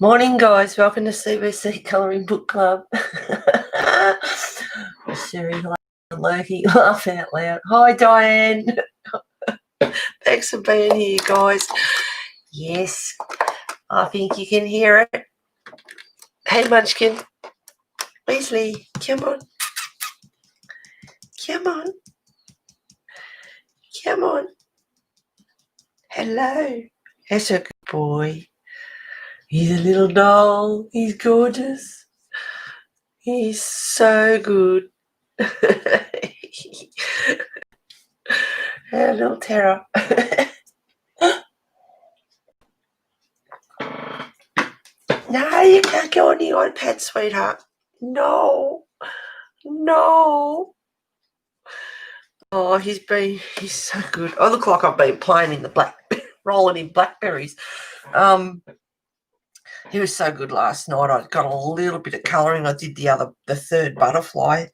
Morning, guys. Welcome to CBC Colouring Book Club. Sherry, Loki, laugh out loud. Hi, Diane. Thanks for being here, guys. Yes, I think you can hear it. Hey, Munchkin. Weasley, come on. Come on. Come on. Hello. That's a good boy. He's a little doll. He's gorgeous. He's so good. A little terror. No, you can't go on the iPad, sweetheart. No. Oh, he's so good. I look like I've been playing in the rolling in blackberries. He was so good last night. I got a little bit of colouring. I did the third butterfly,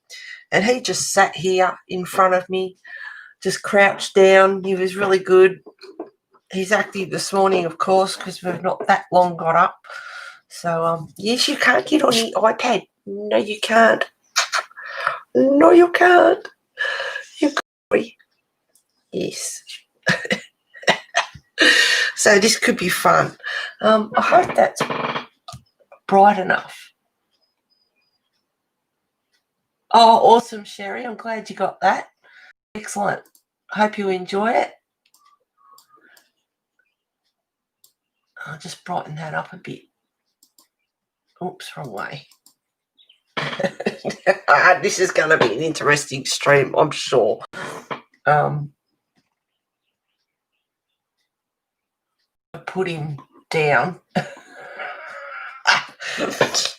and he just sat here in front of me, just crouched down. He was really good. He's active this morning, of course, because we've not that long got up. So, yes, you can't get on the iPad. No, you can't. No, you can't. You can't. Yes. So this could be fun. I hope that's bright enough. Oh, awesome, Sherry. I'm glad you got that. Excellent. I hope you enjoy it. I'll just brighten that up a bit. Oops, wrong way. This is going to be an interesting stream, I'm sure. Put him down.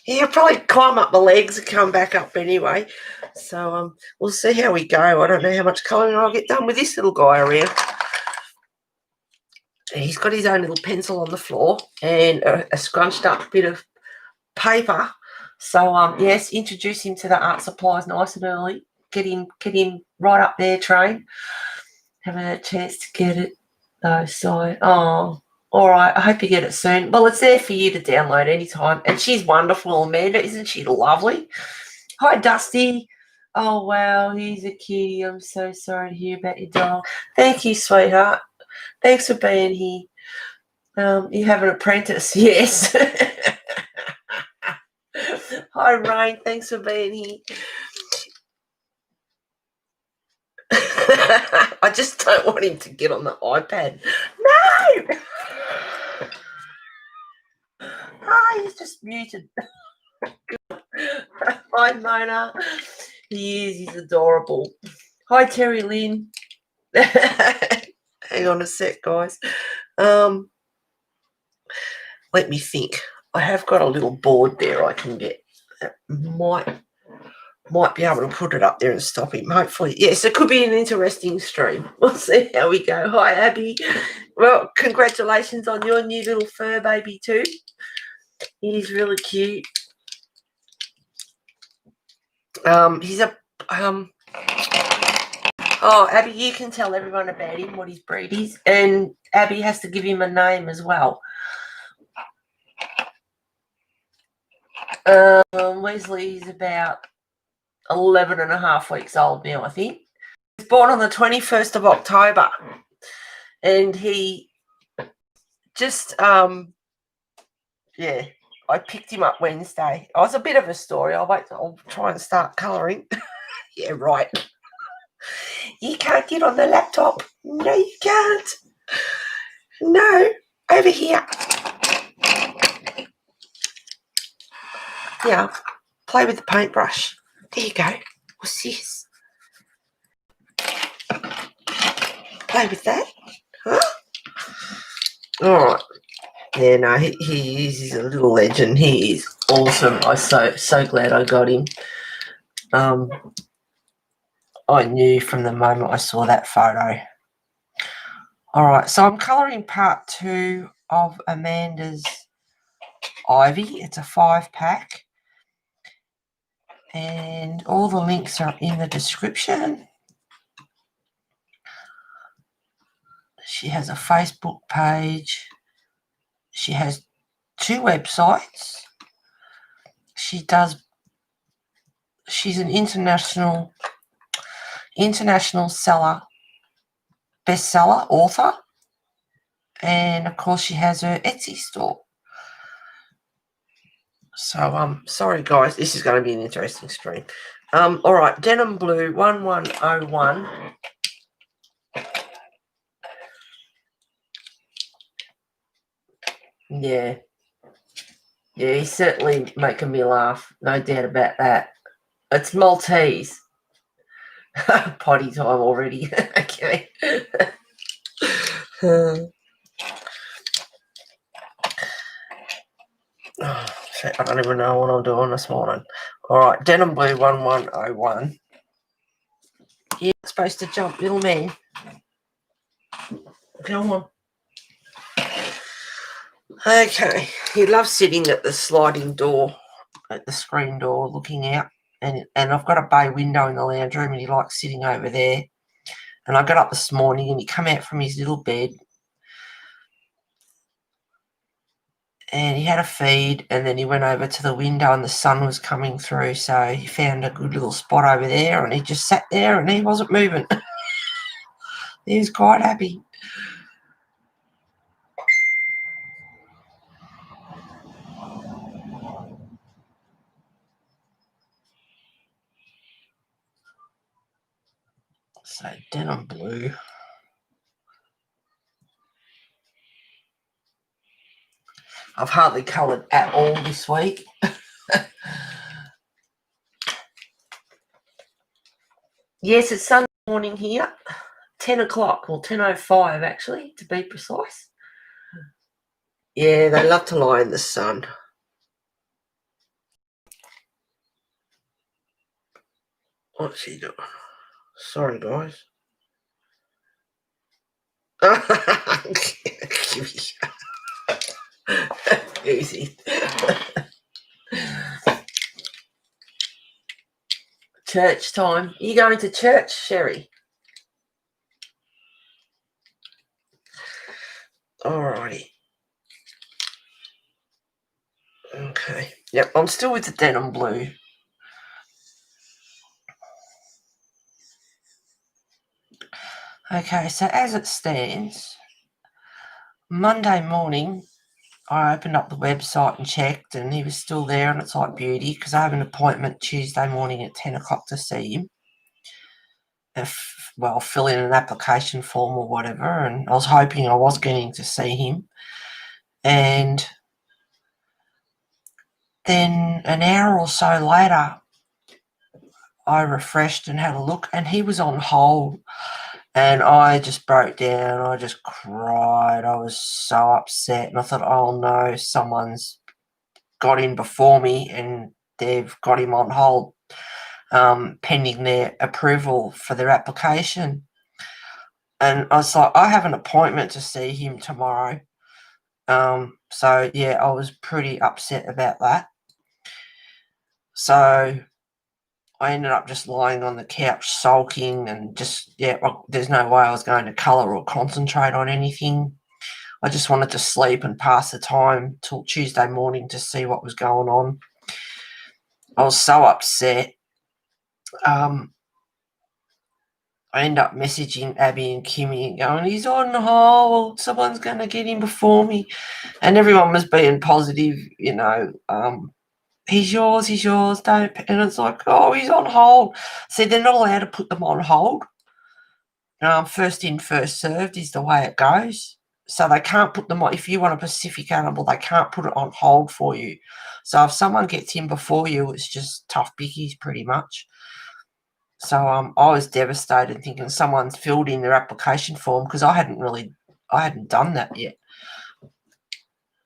He'll probably climb up my legs and come back up anyway. So we'll see how we go. I don't know how much colouring I'll get done with this little guy around. He's got his own little pencil on the floor and a scrunched up bit of paper. So yes, introduce him to the art supplies nice and early. Get him right up there, train. Haven't had a chance to get it though. So all right, I hope you get it soon. Well, it's there for you to download anytime. And she's wonderful, Amanda. Isn't she lovely? Hi, Dusty. Oh, wow, he's a cutie. I'm so sorry to hear about your dog. Thank you, sweetheart. Thanks for being here. You have an apprentice, yes. Hi, Rain. Thanks for being here. I just don't want him to get on the iPad. No! He's just muted. Hi, Mona. He's adorable. Hi, Terry Lynn. Hang on a sec, guys. Let me think. I have got a little board there I can get. Might be able to put it up there and stop him, hopefully. Yes, it could be an interesting stream. We'll see how we go. Hi, Abby. Well, congratulations on your new little fur baby too. He's really cute. He's a Abby, you can tell everyone about him, what his breed is, and Abby has to give him a name as well. Wesley's about 11 and a half weeks old now, I think. He was born on the 21st of October, and he just, I picked him up Wednesday. Oh, it's a bit of a story. I'll try and start colouring. Yeah, right. You can't get on the laptop. No, you can't. No, over here. Yeah, play with the paintbrush. There you go. What's this? Play with that. Huh? All right. Yeah, no, he's a little legend. He is awesome. I'm so glad I got him. I knew from the moment I saw that photo. All right, so I'm colouring part 2 of Amanda's Ivy. It's a 5-pack. And all the links are in the description. She has a Facebook page. She has 2 websites. She's an international bestseller author, and of course she has her Etsy store. So sorry guys, this is going to be an interesting stream. All right, Denim Blue 1101. Yeah, he's certainly making me laugh, no doubt about that. It's Maltese. Potty time already. Okay. Oh, shit, I don't even know what I'm doing this morning. All right, Denim Blue 1101. You're supposed to jump, little man. Come on. Okay, he loves sitting at the sliding door, at the screen door, looking out. And I've got a bay window in the lounge room, and he likes sitting over there. And I got up this morning, and he come out from his little bed, and he had a feed, and then he went over to the window, and the sun was coming through, so he found a good little spot over there, and he just sat there, and he wasn't moving. He was quite happy. So Denim Blue. I've hardly coloured at all this week. Yes, it's Sunday morning here. 10 o'clock, or 10:05 actually, to be precise. Yeah, they love to lie in the sun. What's she doing? Sorry, guys. Easy. Church time. Are you going to church, Sherry? Alrighty. Okay. Yep, I'm still with the Denim Blue. Okay, so as it stands, Monday morning, I opened up the website and checked, and he was still there, and it's like beauty, because I have an appointment Tuesday morning at 10 o'clock to see him. Fill in an application form or whatever, and I was hoping I was getting to see him. And then an hour or so later, I refreshed and had a look, and he was on hold, and I just broke down. I just cried. I was so upset, and I thought, oh no, someone's got in before me, and they've got him on hold, pending their approval for their application. And I was like, I have an appointment to see him tomorrow. So yeah, I was pretty upset about that. So I ended up just lying on the couch sulking, and just, there's no way I was going to colour or concentrate on anything. I just wanted to sleep and pass the time till Tuesday morning to see what was going on. I was so upset. I end up messaging Abby and Kimmy and going, he's on hold, someone's going to get him before me. And everyone was being positive, he's yours, don't. And it's like, oh, he's on hold. See, they're not allowed to put them on hold. First in, first served is the way it goes. So they can't put them on. If you want a Pacific animal, they can't put it on hold for you. So if someone gets in before you, it's just tough bickies pretty much. So I was devastated, thinking someone's filled in their application form, because I hadn't done that yet.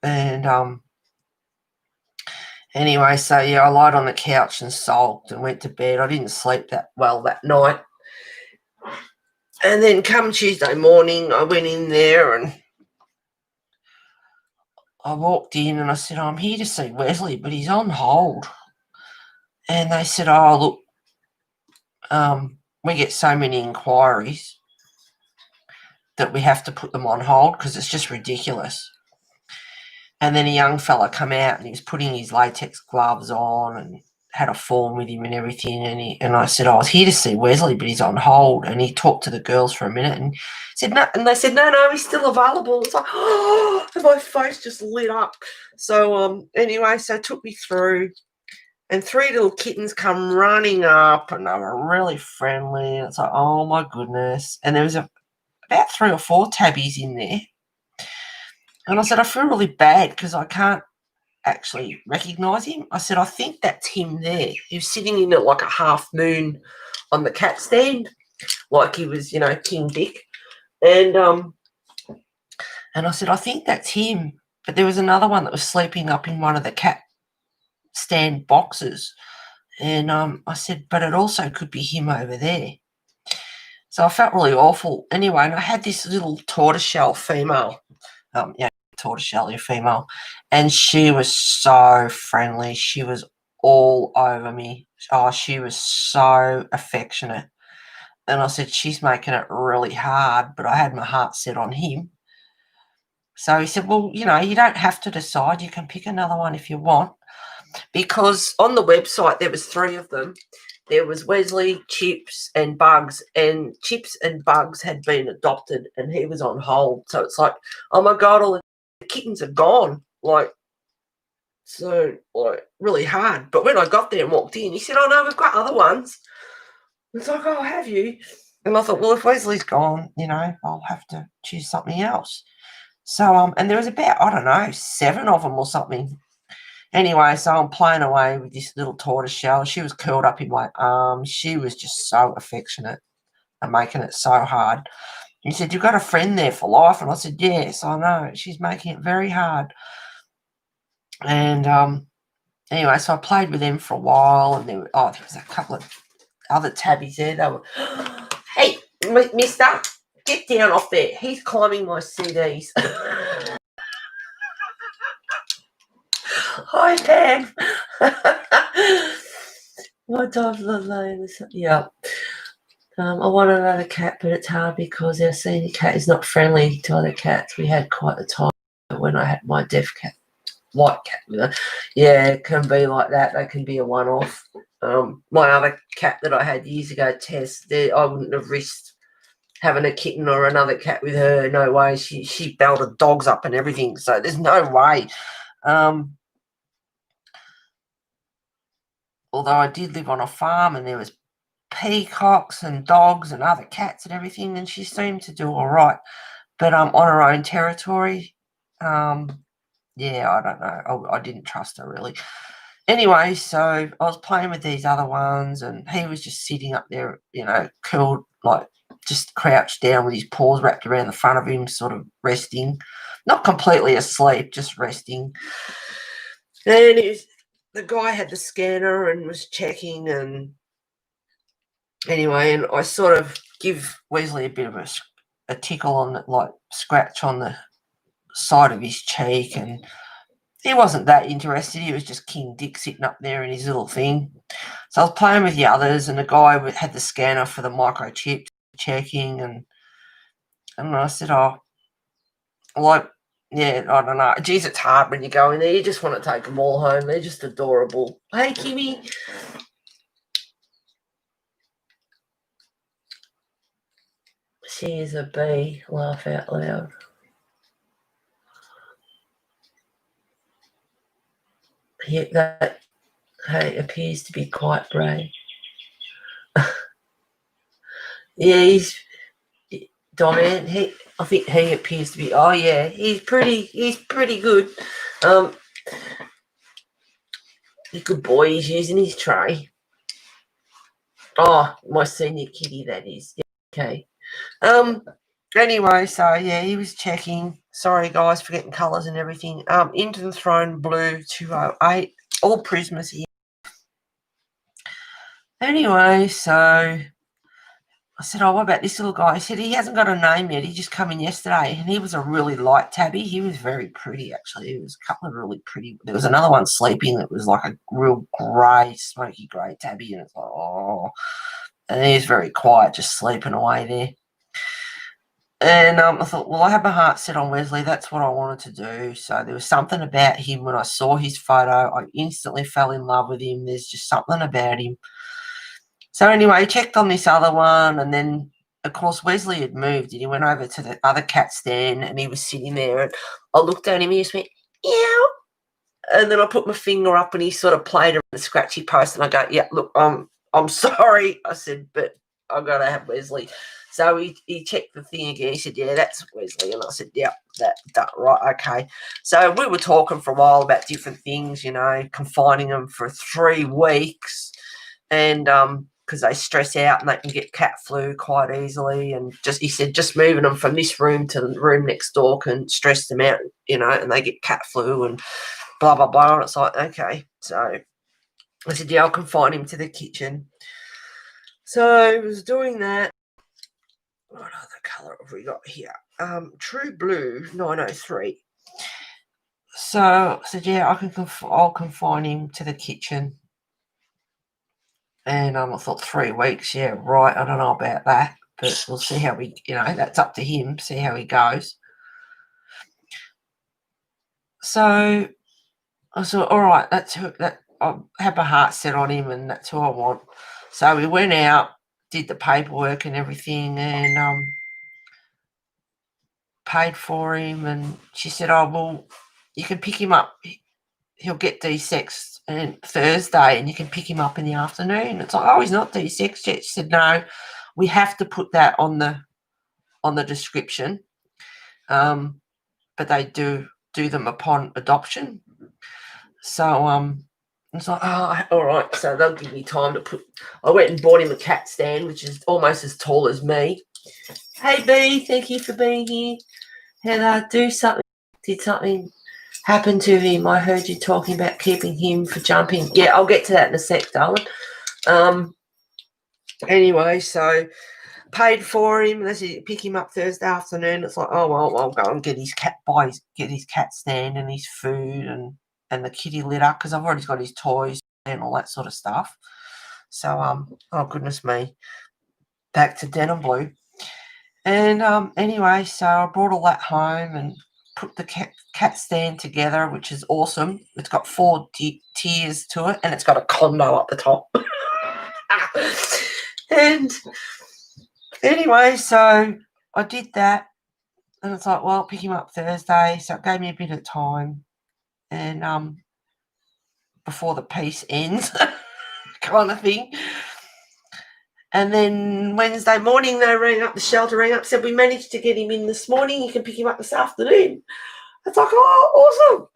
And anyway, so yeah, I lied on the couch and sulked and went to bed. I didn't sleep that well that night. And then come Tuesday morning, I went in there and I walked in and I said, I'm here to see Wesley, but he's on hold. And they said, oh, look, we get so many inquiries that we have to put them on hold because it's just ridiculous. And then a young fella come out and he was putting his latex gloves on and had a form with him and everything. And I said, I was here to see Wesley, but he's on hold. And he talked to the girls for a minute and said, no. And they said, no, he's still available. It's like, oh, and my face just lit up. So anyway, so it took me through. And 3 little kittens come running up and they were really friendly. It's like, oh, my goodness. And there was about 3 or 4 tabbies in there. And I said, I feel really bad because I can't actually recognise him. I said, I think that's him there. He was sitting in it like a half moon on the cat stand, like he was, King Dick. And I said, I think that's him. But there was another one that was sleeping up in one of the cat stand boxes. And I said, but it also could be him over there. So I felt really awful. Anyway, and I had this little tortoiseshell female, tortoiseshell female, and she was so friendly. She was all over me. Oh, she was so affectionate. And I said, she's making it really hard, but I had my heart set on him. So he said, well, you don't have to decide. You can pick another one if you want. Because on the website, there was 3 of them. There was Wesley, Chips, and Bugs. And Chips and Bugs had been adopted, and he was on hold. So it's like, oh, my God, all the kittens are gone. Really hard. But when I got there and walked in, he said, oh, no, we've got other ones. It's like, oh, have you? And I thought, well, if Wesley's gone, I'll have to choose something else. So, and there was about, I don't know, 7 of them or something. Anyway, so I'm playing away with this little tortoiseshell. She was curled up in my arms. She was just so affectionate and making it so hard. He said, you've got a friend there for life? And I said, yes, I know. She's making it very hard. And anyway, so I played with them for a while, and there was a couple of other tabbies there. They were, hey, mister, get down off there. He's climbing my CDs. Hi, Pam. My dog's lovely. Yeah. I want another cat, but it's hard because our senior cat is not friendly to other cats. We had quite a time when I had my deaf cat, white cat with her. Yeah, it can be like that. They can be a one-off. My other cat that I had years ago, Tess, I wouldn't have risked having a kitten or another cat with her. No way. She belted dogs up and everything, so there's no way. Although I did live on a farm and there was peacocks and dogs and other cats and everything, and she seemed to do all right. But on her own territory, I don't know. I didn't trust her really. Anyway, so I was playing with these other ones, and he was just sitting up there, curled, like just crouched down with his paws wrapped around the front of him, sort of resting. Not completely asleep, just resting. And the guy had the scanner and was checking, and anyway, and I sort of give Wesley a bit of a tickle on scratch on the side of his cheek, and he wasn't that interested. He was just King Dick sitting up there in his little thing. So I was playing with the others, and the guy had the scanner for the microchip checking, and I said, I don't know. Geez, it's hard when you go in there. You just want to take them all home. They're just adorable. Hey, Kimmy. She is a bee. Laugh out loud. That appears to be quite brave. Yeah, he's Dorian. I think he appears to be. Oh yeah, he's pretty good. A good boy. He's using his tray. Oh, my senior kitty, that is. Okay. Anyway, so yeah, he was checking. Sorry guys for getting colours and everything. Into the Throne Blue 208. All Prismas here. Anyway, so I said, oh, what about this little guy? He said he hasn't got a name yet. He just come in yesterday, and he was a really light tabby. He was very pretty, actually. There was a couple of really pretty. There was another one sleeping that was like a real grey, smoky grey tabby, and it's like, oh. And he was very quiet, just sleeping away there. And I thought, well, I had my heart set on Wesley. That's what I wanted to do. So there was something about him when I saw his photo. I instantly fell in love with him. There's just something about him. So anyway, checked on this other one, and then, of course, Wesley had moved, and he went over to the other cat stand, and he was sitting there, and I looked at him, and he just went, meow. And then I put my finger up, and he sort of played around the scratchy post, and I go, yeah, look, I'm sorry. I said, but I've got to have Wesley. So he checked the thing again. He said, yeah, that's Wesley. And I said, yeah, that right, okay. So we were talking for a while about different things, confining them for 3 weeks. And because they stress out and they can get cat flu quite easily. And he said, just moving them from this room to the room next door can stress them out, and they get cat flu and blah, blah, blah. And it's like, okay. So I said, yeah, I'll confine him to the kitchen. So I was doing that. What other colour have we got here? True Blue 903. So I said, yeah, I'll confine him to the kitchen. And I thought 3 weeks, yeah, right. I don't know about that, but we'll see how that's up to him, see how he goes. So I thought, all right, I have my heart set on him, and that's who I want. So we went out, did the paperwork and everything, and paid for him. And she said, oh, well, you can pick him up. He'll get D6 on Thursday, and you can pick him up in the afternoon. It's like, oh, he's not D6 yet. She said, no, we have to put that on the description, but they do them upon adoption. So it's like, oh, all right. So they'll give me time to put. I went and bought him a cat stand, which is almost as tall as me. Hey, B, thank you for being here. Heather, did something happen to him? I heard you talking about keeping him for jumping. Yeah, I'll get to that in a sec, darling. Anyway, so paid for him. Let's pick him up Thursday afternoon. It's like, oh, well, I'll go and get his cat stand and his food and the kitty litter, because I've already got his toys and all that sort of stuff. So, oh, goodness me, back to denim blue. And anyway, so I brought all that home and put the cat stand together, which is awesome. It's got 4 tiers to it, and it's got a condo up the top. And anyway, so I did that, and it's like, well, I'll pick him up Thursday. So it gave me a bit of time, and before the piece ends, kind of thing. And then Wednesday morning, the shelter rang up, said, we managed to get him in this morning. You can pick him up this afternoon. It's like, oh, awesome.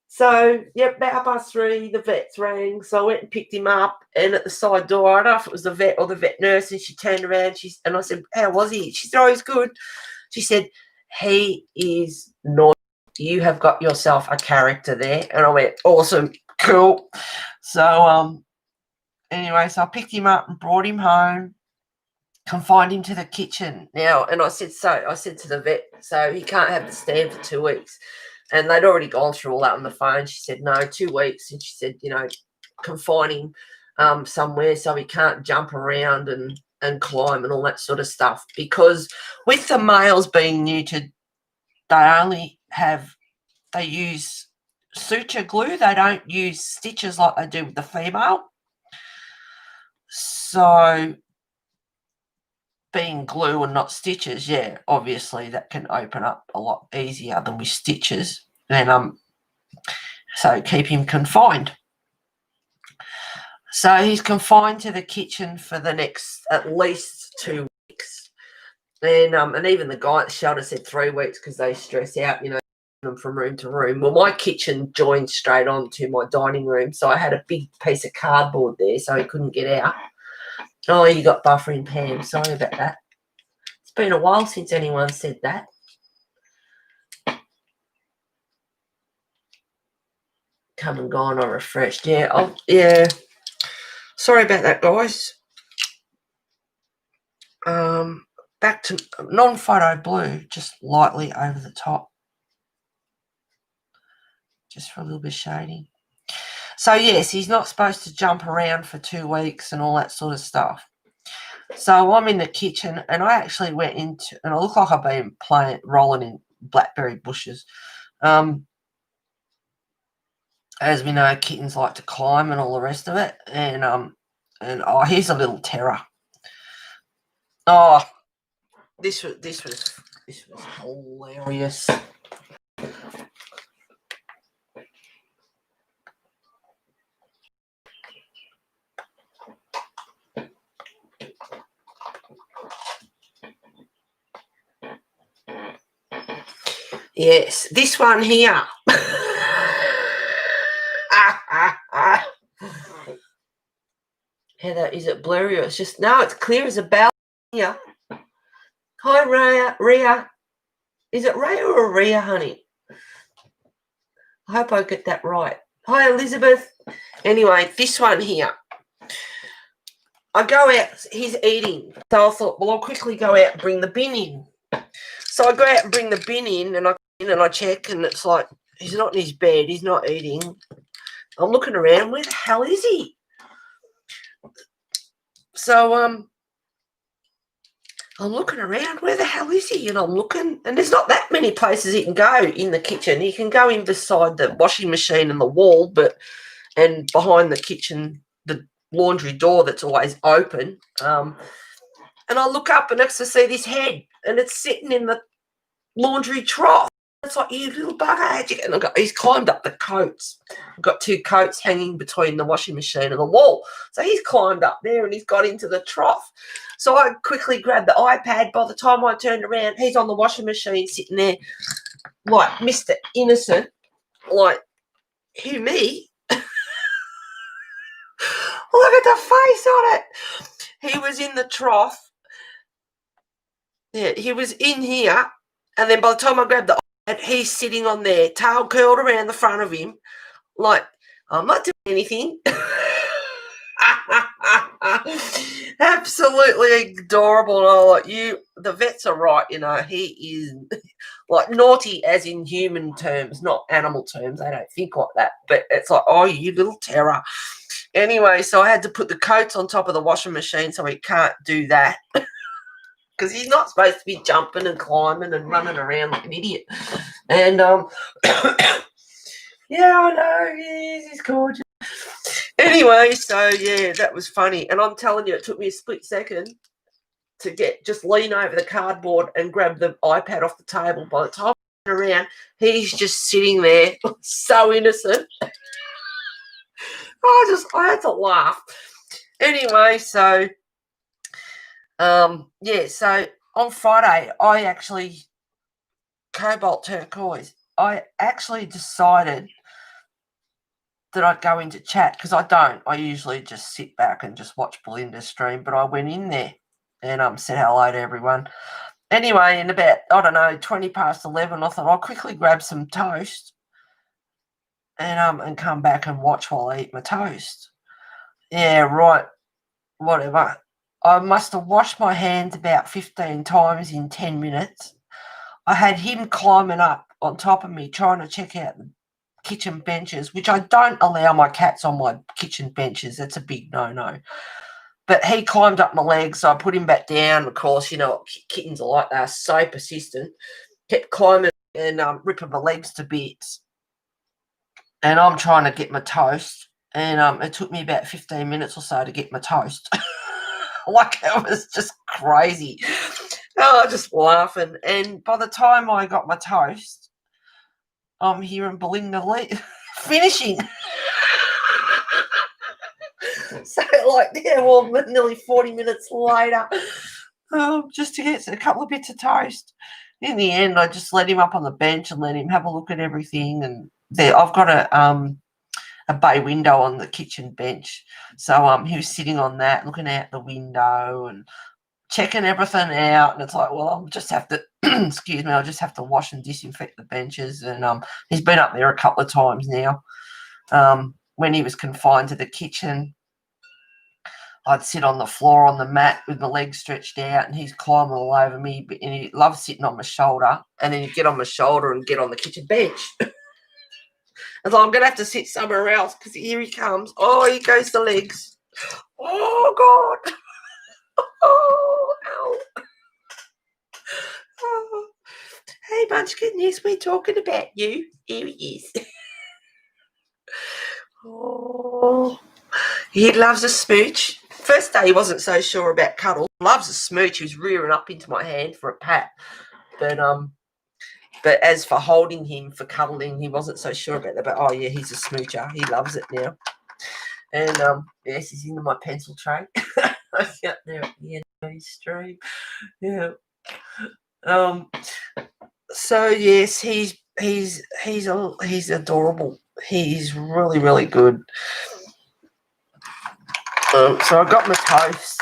So, yep, about 3:30, the vets rang. So I went and picked him up, and at the side door, I don't know if it was the vet or the vet nurse, and she turned around, and I said, how was he? She said, oh, he's good. She said, he is naughty. You have got yourself a character there. And I went, awesome, cool. So, anyway, so I picked him up and brought him home, confined him to the kitchen. Now, and I said to the vet, so he can't have the stand for 2 weeks. And they'd already gone through all that on the phone. She said, no, 2 weeks. And she said, confine him somewhere so he can't jump around and climb and all that sort of stuff. Because with the males being neutered, they use suture glue. They don't use stitches like they do with the female. So being glue and not stitches, yeah, obviously that can open up a lot easier than with stitches. And so keep him confined. So he's confined to the kitchen for the next at least 2 weeks. And even the guy at the shelter said 3 weeks because they stress out, them from room to room. Well, my kitchen joined straight on to my dining room, so I had a big piece of cardboard there so he couldn't get out. Oh, you got buffering, Pam. Sorry about that. It's been a while since anyone said that. Come and gone, I refreshed. Yeah, yeah. Sorry about that, guys. Back to non-photo blue, just lightly over the top. Just for a little bit of shading. So, yes, he's not supposed to jump around for 2 weeks and all that sort of stuff. So I'm in the kitchen, and I actually went into, and I look like I've been rolling in blackberry bushes. As we know, kittens like to climb and all the rest of it. And oh, here's a little terror. Oh, this was hilarious. Yes, this one here. Heather, is it blurry or it's just, no, it's clear as a bell here. Hi, Rhea. Is it Rhea or Rhea, honey? I hope I get that right. Hi, Elizabeth. Anyway, this one here. I go out, he's eating. So I thought, well, I'll quickly go out and bring the bin in. So I go out and bring the bin in, and I check, and it's like, he's not in his bed, he's not eating. I'm looking around, where the hell is he? So I'm looking around, where the hell is he? And I'm looking, and there's not that many places he can go in the kitchen. He can go in beside the washing machine and the wall, and behind the kitchen, the laundry door that's always open. And I look up, and next to see this head, and it's sitting in the laundry trough. It's like, you little bugger. And he's climbed up the coats. I've got 2 coats hanging between the washing machine and the wall. So he's climbed up there, and he's got into the trough. So I quickly grabbed the iPad. By the time I turned around, he's on the washing machine sitting there like Mr. Innocent. Like, who, me? Look at the face on it. He was in the trough. Yeah, he was in here. And then by the time I grabbed the iPad, he's sitting on there, tail curled around the front of him. Like, I'm not doing anything. Absolutely adorable. And I'm like, the vets are right, he is like naughty as in human terms, not animal terms. They don't think like that. But it's like, oh, you little terror. Anyway, so I had to put the coats on top of the washing machine so he can't do that. Because he's not supposed to be jumping and climbing and running around like an idiot. And, yeah, I know, he's gorgeous. Anyway, so, yeah, that was funny. And I'm telling you, it took me a split second to just lean over the cardboard and grab the iPad off the table. By the time I turned around, he's just sitting there, so innocent. I had to laugh. Anyway, so... so on Friday, Cobalt Turquoise, I actually decided that I'd go into chat, because I usually just sit back and just watch Belinda's stream, but I went in there and said hello to everyone. Anyway, in about, 20 past 11, I thought I'll quickly grab some toast and come back and watch while I eat my toast. Yeah, right, whatever. I must have washed my hands about 15 times in 10 minutes. I had him climbing up on top of me trying to check out the kitchen benches, which I don't allow my cats on my kitchen benches. That's a big no-no. But he climbed up my legs, so I put him back down. Of course, kittens are like, they're so persistent. Kept climbing and ripping my legs to bits. And I'm trying to get my toast. And it took me about 15 minutes or so to get my toast. Like, it was just crazy. Oh, just laughing. And by the time I got my toast, I'm hearing Belinda finishing. So, nearly 40 minutes later, just to get a couple of bits of toast. In the end, I just let him up on the bench and let him have a look at everything. And I've got a bay window on the kitchen bench. So he was sitting on that, looking out the window and checking everything out. And it's like, well, I'll just have to, I'll just have to wash and disinfect the benches. And he's been up there a couple of times now. When he was confined to the kitchen, I'd sit on the floor on the mat with my legs stretched out, and he's climbing all over me. And he loves sitting on my shoulder. And then he'd get on my shoulder and get on the kitchen bench. And so I'm going to have to sit somewhere else, because here he comes. Oh, here goes the legs. Oh, God. Oh, ow. Oh. Hey, Munchkin, yes, we're talking about you. Here he is. Oh, he loves a smooch. First day he wasn't so sure about cuddle. Loves a smooch. He was rearing up into my hand for a pat. But as for holding him, for cuddling, he wasn't so sure about that. But oh yeah, he's a smoocher. He loves it now. And yes, he's into my pencil tray. Out there at the end of his stream. Yeah. So yes, he's adorable. He's really, really good. So I got my toast,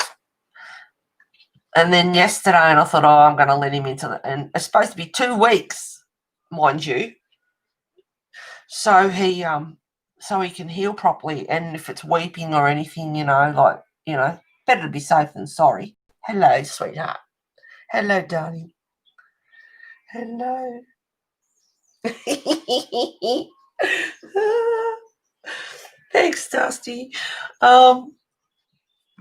and then yesterday, and I thought, oh, I'm going to let him into the, and it's supposed to be 2 weeks, mind you. So he can heal properly, and if it's weeping or anything, better to be safe than sorry. Hello, sweetheart. Hello, darling. Hello. Thanks, Dusty.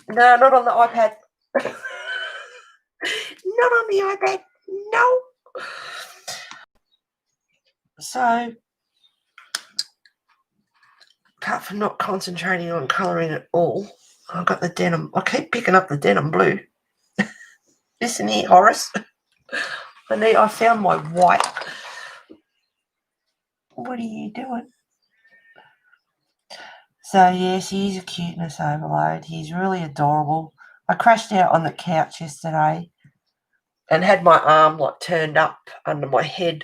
No, not on the iPad. Not on the iPad. No. So, apart from not concentrating on colouring at all, I've got the denim. I keep picking up the denim blue. Listen here, Horace. I found my white. What are you doing? So, yes, he's a cuteness overload. He's really adorable. I crashed out on the couch yesterday and had my arm turned up under my head,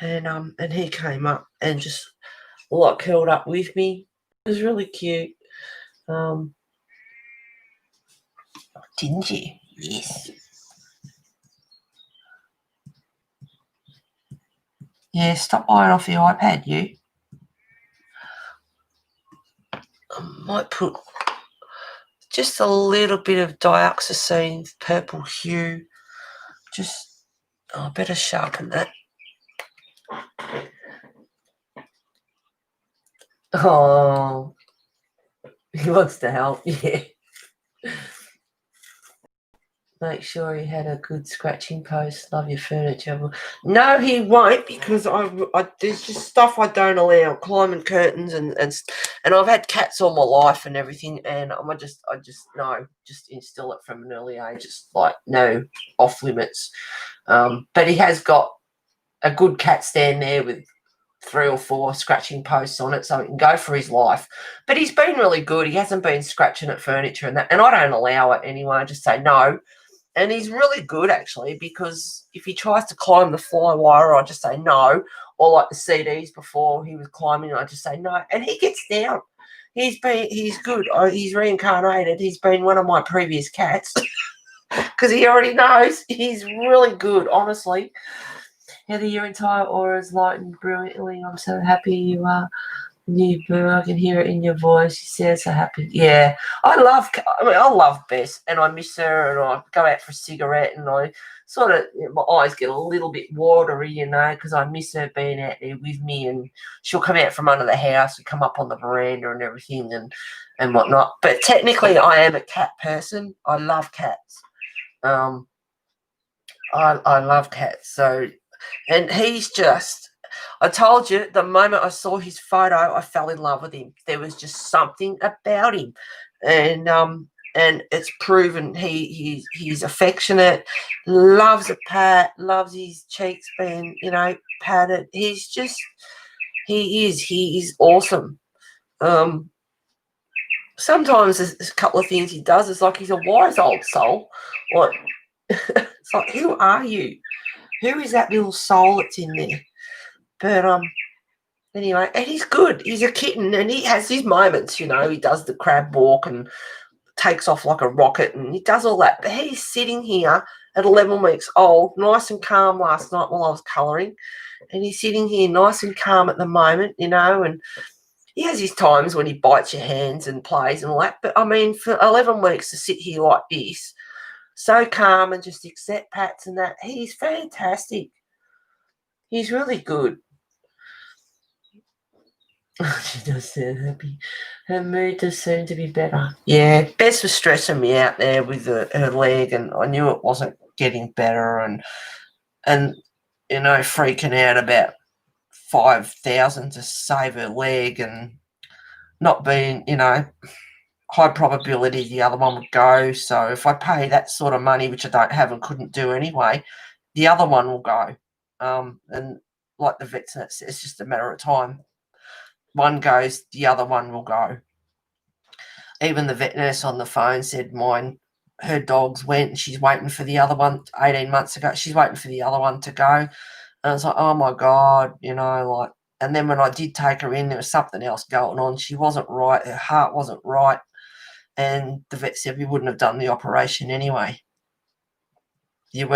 and he came up and just curled up with me. It was really cute. Didn't you? Yes. Yeah, stop eyeing off the iPad, you. I might put just a little bit of dioxazine purple hue. I better sharpen that. Oh, he wants to help, yeah. Make sure he had a good scratching post. Love your furniture. No, he won't, because I there's just stuff I don't allow. Climbing curtains and I've had cats all my life and everything, and I just instill it from an early age. It's no, off limits. But he has got a good cat stand there with 3 or 4 scratching posts on it, so he can go for his life. But he's been really good. He hasn't been scratching at furniture and that, and I don't allow it anyway. I just say no. And he's really good, actually, because if he tries to climb the fly wire, I just say no. Or like the CDs before he was climbing, I just say no. And he gets down. He's good. He's reincarnated. He's been one of my previous cats because he already knows. He's really good, honestly. Heather, your entire aura is lightened brilliantly. I'm so happy you are. New boo, I can hear it in your voice. You sound so happy. Yeah, I love Bess, and I miss her, and I go out for a cigarette, and I sort of, my eyes get a little bit watery, because I miss her being out there with me, and she'll come out from under the house and come up on the veranda and everything and whatnot. But technically, I am a cat person. I love cats. I love cats. So, and he's just. I told you, the moment I saw his photo, I fell in love with him. There was just something about him, and it's proven. He's affectionate, loves a pat, loves his cheeks being patted. He is awesome. Sometimes there's a couple of things he does. It's like he's a wise old soul. It's like, who are you? Who is that little soul that's in there? But anyway, and he's good. He's a kitten, and he has his moments. He does the crab walk and takes off like a rocket, and he does all that. But he's sitting here at 11 weeks old, nice and calm last night while I was colouring, and he's sitting here nice and calm at the moment, and he has his times when he bites your hands and plays and all that. But, I mean, for 11 weeks to sit here like this, so calm and just accept pats and that, he's fantastic. He's really good. She does seem happy. Her mood does seem to be better. Yeah, Bess was stressing me out there with her leg, and I knew it wasn't getting better, and freaking out about 5,000 to save her leg, and not being, high probability the other one would go. So if I pay that sort of money, which I don't have and couldn't do anyway, the other one will go. And like the vet says, it's just a matter of time. One goes, the other one will go. Even the vet nurse on the phone said her dogs went and she's waiting for the other one 18 months ago. She's waiting for the other one to go. And I was like, oh my God, and then when I did take her in, there was something else going on. She wasn't right. Her heart wasn't right. And the vet said we wouldn't have done the operation anyway. It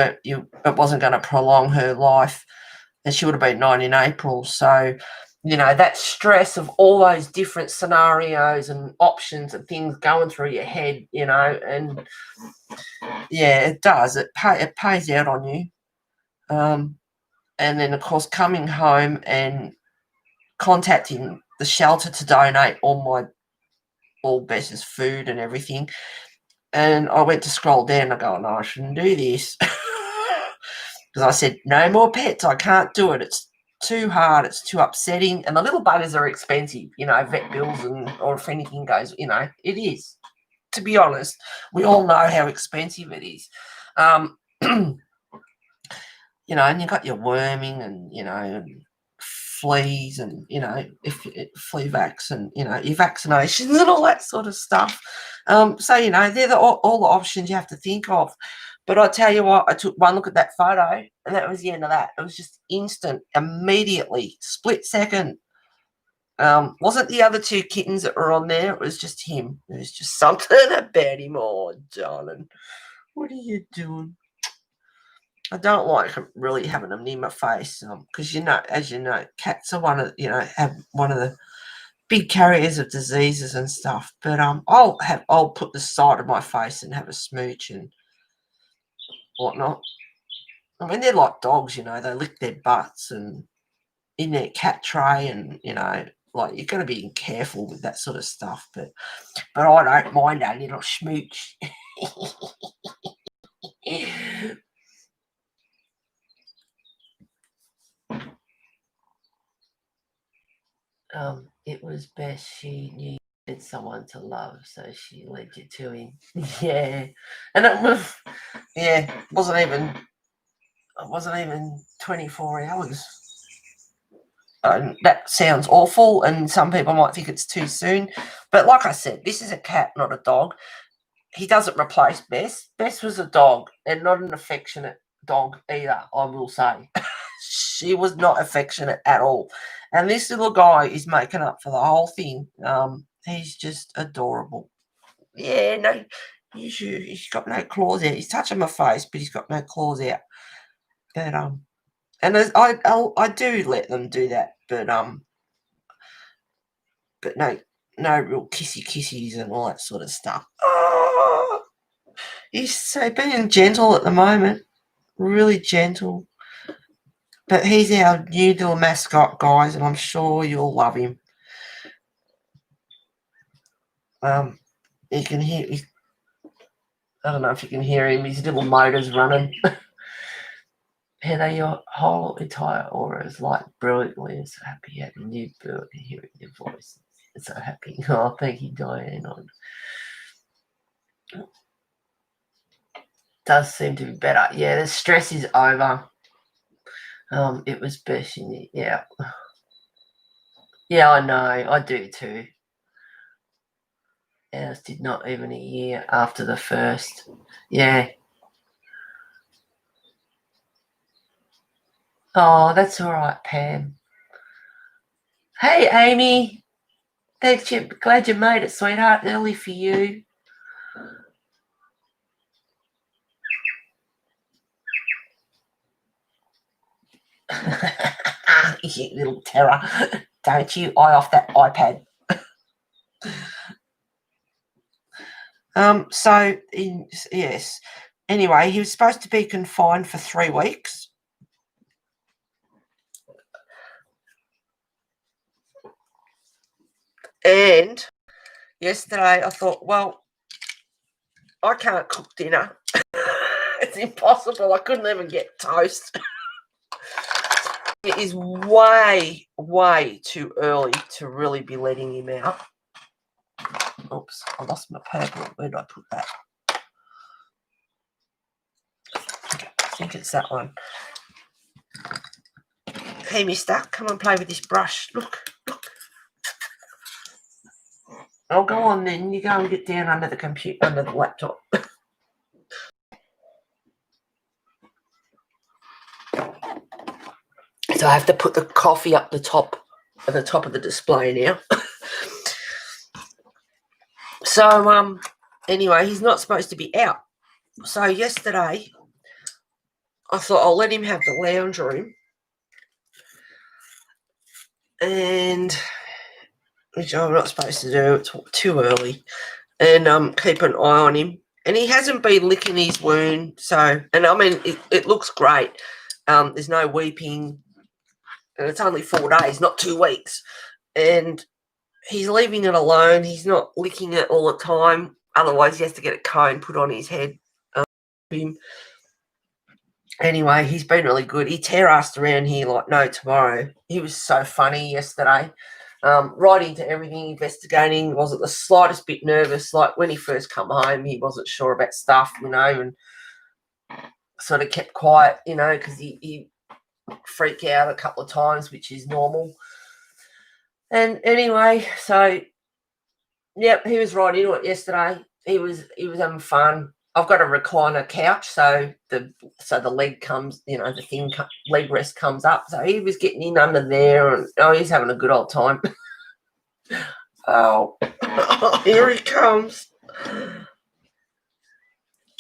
wasn't going to prolong her life, and she would have been 9 in April. So, that stress of all those different scenarios and options and things going through your head, and yeah, it does. It pays out on you. And then, of course, coming home and contacting the shelter to donate all Bess's food and everything. And I went to scroll down. I go, no, I shouldn't do this. Because I said, no more pets. I can't do it. It's too hard. It's too upsetting. And the little buggers are expensive, vet bills or if anything goes, it is. To be honest, we all know how expensive it is. And you've got your worming and, and fleas and, if flea vax and, your vaccinations and all that sort of stuff. So, they're all the options you have to think of. But I tell you what, I took one look at that photo and that was the end of that. It was just instant, immediately, split second. Wasn't the other two kittens that were on there. It was just him. There was just something about him. Oh, darling, what are you doing? I don't like really having them near my face because, as you know, cats are have one of the big carriers of diseases and stuff. But I'll put the side of my face and have a smooch and whatnot. I mean, they're like dogs, they lick their butts and in their cat tray and, like you're going to be careful with that sort of stuff. But I don't mind a little smooch. It was best she needed someone to love, so she led you to him. Yeah. And it wasn't even 24 hours. That sounds awful, and some people might think it's too soon. But like I said, this is a cat, not a dog. He doesn't replace Bess. Bess was a dog, and not an affectionate dog either, I will say. She was not affectionate at all. And this little guy is making up for the whole thing. He's just adorable. Yeah, no, he's got no claws out. He's touching my face, but he's got no claws out. But and I do let them do that, but no real kissies and all that sort of stuff. Oh, he's so being gentle at the moment, really gentle. But he's our new little mascot, guys, and I'm sure you'll love him. You can hear. I don't know if you can hear him. His little motor's running. Heather, your whole entire aura is light brilliantly and so happy having you built and hearing your voice. It's so happy. Oh, thank you, Diane. Does seem to be better. Yeah, the stress is over. It was bursting. Yeah. Yeah, I know. I do too. Ours did not even a year after the first. Yeah. Oh, that's all right, Pam. Hey, Amy. Glad you made it, sweetheart. Early for you. You little terror. Don't you eye off that iPad. Yes. Anyway, he was supposed to be confined for 3 weeks. And yesterday I thought, well, I can't cook dinner. It's impossible. I couldn't even get toast. It is way, way too early to really be letting him out. Oops, I lost my paper. Where did I put that? I think it's that one. Hey, mister, come and play with this brush. Look. I'll go on then. You go and get down under the computer, under the laptop. So I have to put the coffee up the top of the display now. So anyway, he's not supposed to be out. So yesterday I thought I'll let him have the lounge room, and which I'm not supposed to do. It's too early, and keep an eye on him. And he hasn't been licking his wound, so, and I mean it looks great. There's no weeping, and it's only 4 days, not 2 weeks, and he's leaving it alone. He's not licking it all the time. Otherwise, he has to get a cone put on his head. Anyway, he's been really good. He terraced around here like no tomorrow. He was so funny yesterday. Right into everything, investigating. Wasn't the slightest bit nervous. Like when he first come home, he wasn't sure about stuff, and sort of kept quiet, because he freaked out a couple of times, which is normal. And anyway, so yep, he was right into it yesterday. He was having fun. I've got a recliner couch, so the leg comes, the thin leg rest comes up. So he was getting in under there, and he's having a good old time. Oh, here he comes.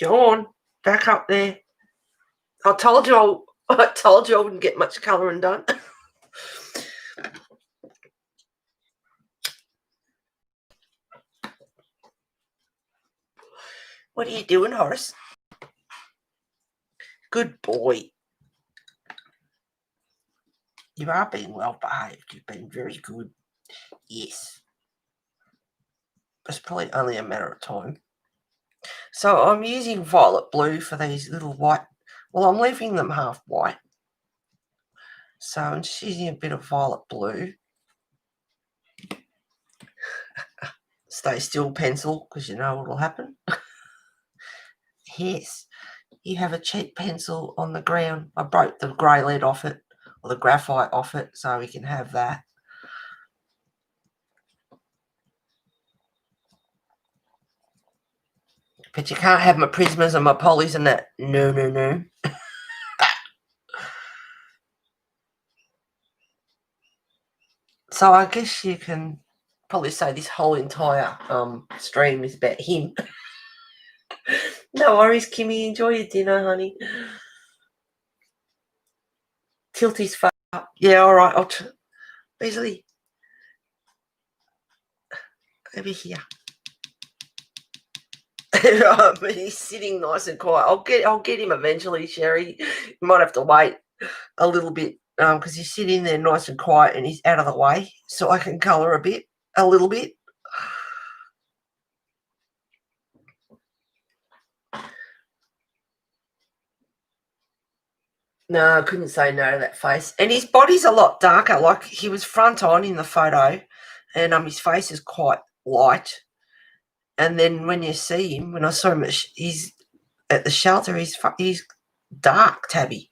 Go on, back up there. I told you I wouldn't get much colouring done. What are you doing, Horace? Good boy. You are being well behaved. You've been very good. Yes. It's probably only a matter of time. So I'm using violet blue for these little white. Well, I'm leaving them half white. So I'm just using a bit of violet blue. Stay still, pencil, because you know what will happen. Yes. You have a cheap pencil on the ground. I broke the grey lead off it, or the graphite off it, so we can have that. But you can't have my prismas and my polys and that. No. So I guess you can probably say this whole entire stream is about him. No worries, Kimmy. Enjoy your dinner, honey. Tilt his face up. Yeah, all right. I'll Beasley, over here. He's sitting nice and quiet. I'll get him eventually, Sherry. You might have to wait a little bit because he's sitting there nice and quiet and he's out of the way, so I can colour a little bit. No, I couldn't say no to that face. And his body's a lot darker. Like he was front on in the photo, and his face is quite light. And then when you see him, when I saw him, he's at the shelter. He's dark, Tabby.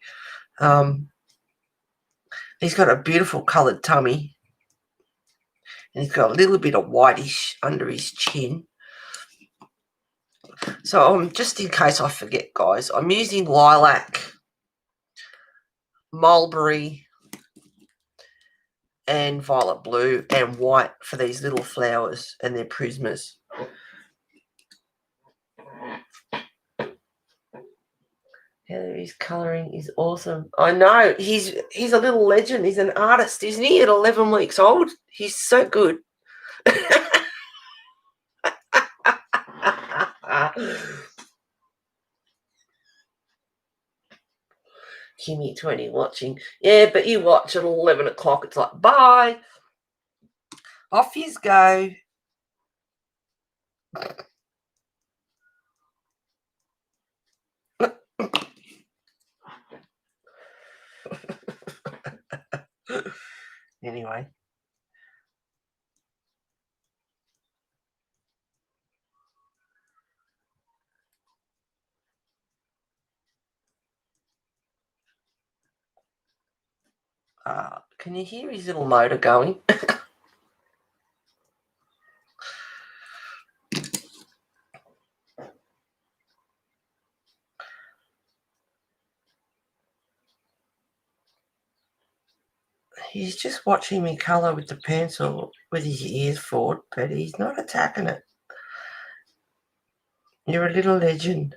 He's got a beautiful coloured tummy, and he's got a little bit of whitish under his chin. So just in case I forget, guys, I'm using lilac, mulberry, and violet blue and white for these little flowers and their prismas. His colouring is awesome. I know. He's a little legend. He's an artist, isn't he? At 11 weeks old. He's so good. Kimmy 20 watching. Yeah, but you watch at 11 o'clock. It's like, bye. Off yous go. Anyway. Can you hear his little motor going? He's just watching me colour with the pencil with his ears forward, but he's not attacking it. You're a little legend.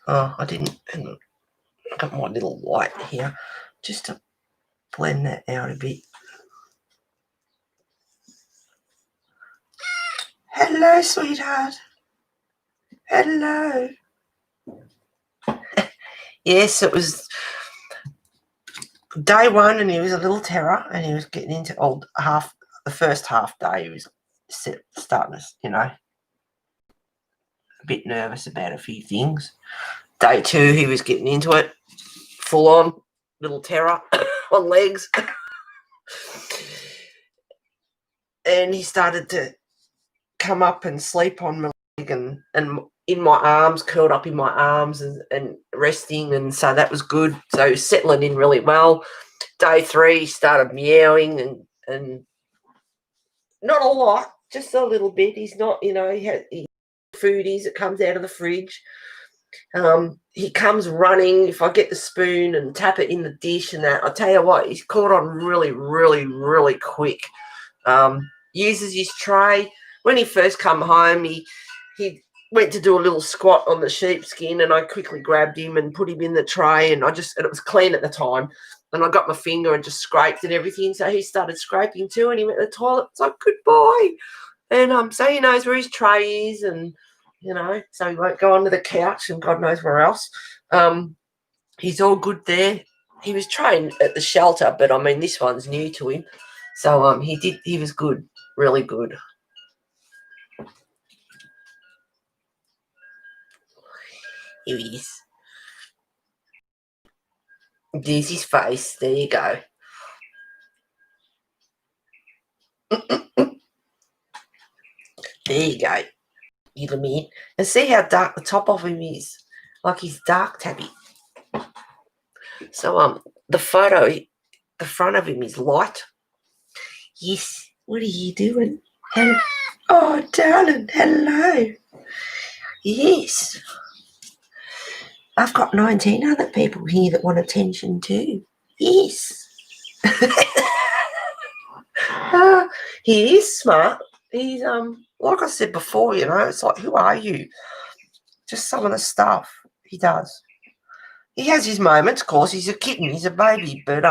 Oh, I didn't. Hang on. I've got my little white here just to blend that out a bit. Hello, sweetheart. Hello. Yes, it was day one and he was a little terror and he was getting into the first half day he was starting to, a bit nervous about a few things. Day two, he was getting into it, full on, little terror on legs. And he started to come up and sleep on my leg and in my arms, curled up in my arms and resting. And so that was good. So he was settling in really well. Day three, he started meowing and not a lot, just a little bit. He's not, he foodies that comes out of the fridge. He comes running. If I get the spoon and tap it in the dish and that, I'll tell you what, he's caught on really, really, really quick. Uses his tray. When he first come home, he went to do a little squat on the sheepskin, and I quickly grabbed him and put him in the tray, and it was clean at the time, and I got my finger and just scraped and everything. So he started scraping too, and he went to the toilet. It's like, good boy. And so he knows where his tray is, and so he won't go under the couch and God knows where else. He's all good there. He was trained at the shelter, but I mean, this one's new to him. So he was good, really good. Here he is. There's his face. There you go. There you go. Give him in. And see how dark the top of him is. Like he's dark tabby. So the photo, the front of him is light. Yes. What are you doing? Hello. Oh, darling. Hello. Yes. I've got 19 other people here that want attention too. Yes. He is smart. He's like I said before, it's like, who are you? Just some of the stuff he does. He has his moments, of course. He's a kitten, he's a baby, but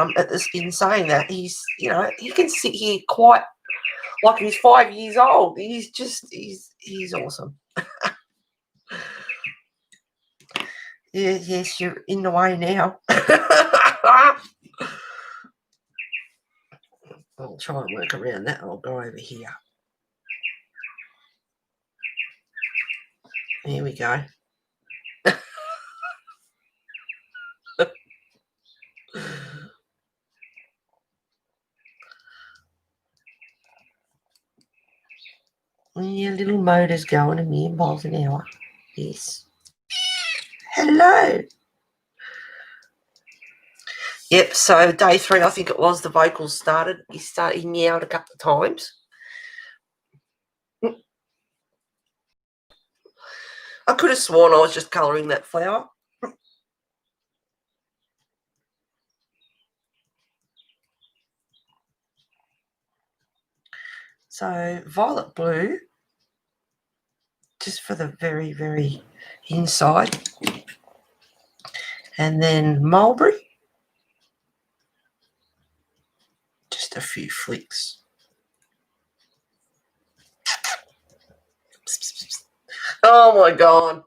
in saying that, he's he can sit here quite like he's 5 years old. He's awesome. Yeah, yes, you're in the way now. I'll try and work around that. I'll go over here. Here we go. Yeah, little motor's going a million miles an hour. Yes. Hello. Yep, so day three, I think it was, the vocals started. He meowed a couple of times. I could have sworn I was just colouring that flower. So violet blue, just for the very, very inside. And then mulberry. Just a few flicks. Oh my God.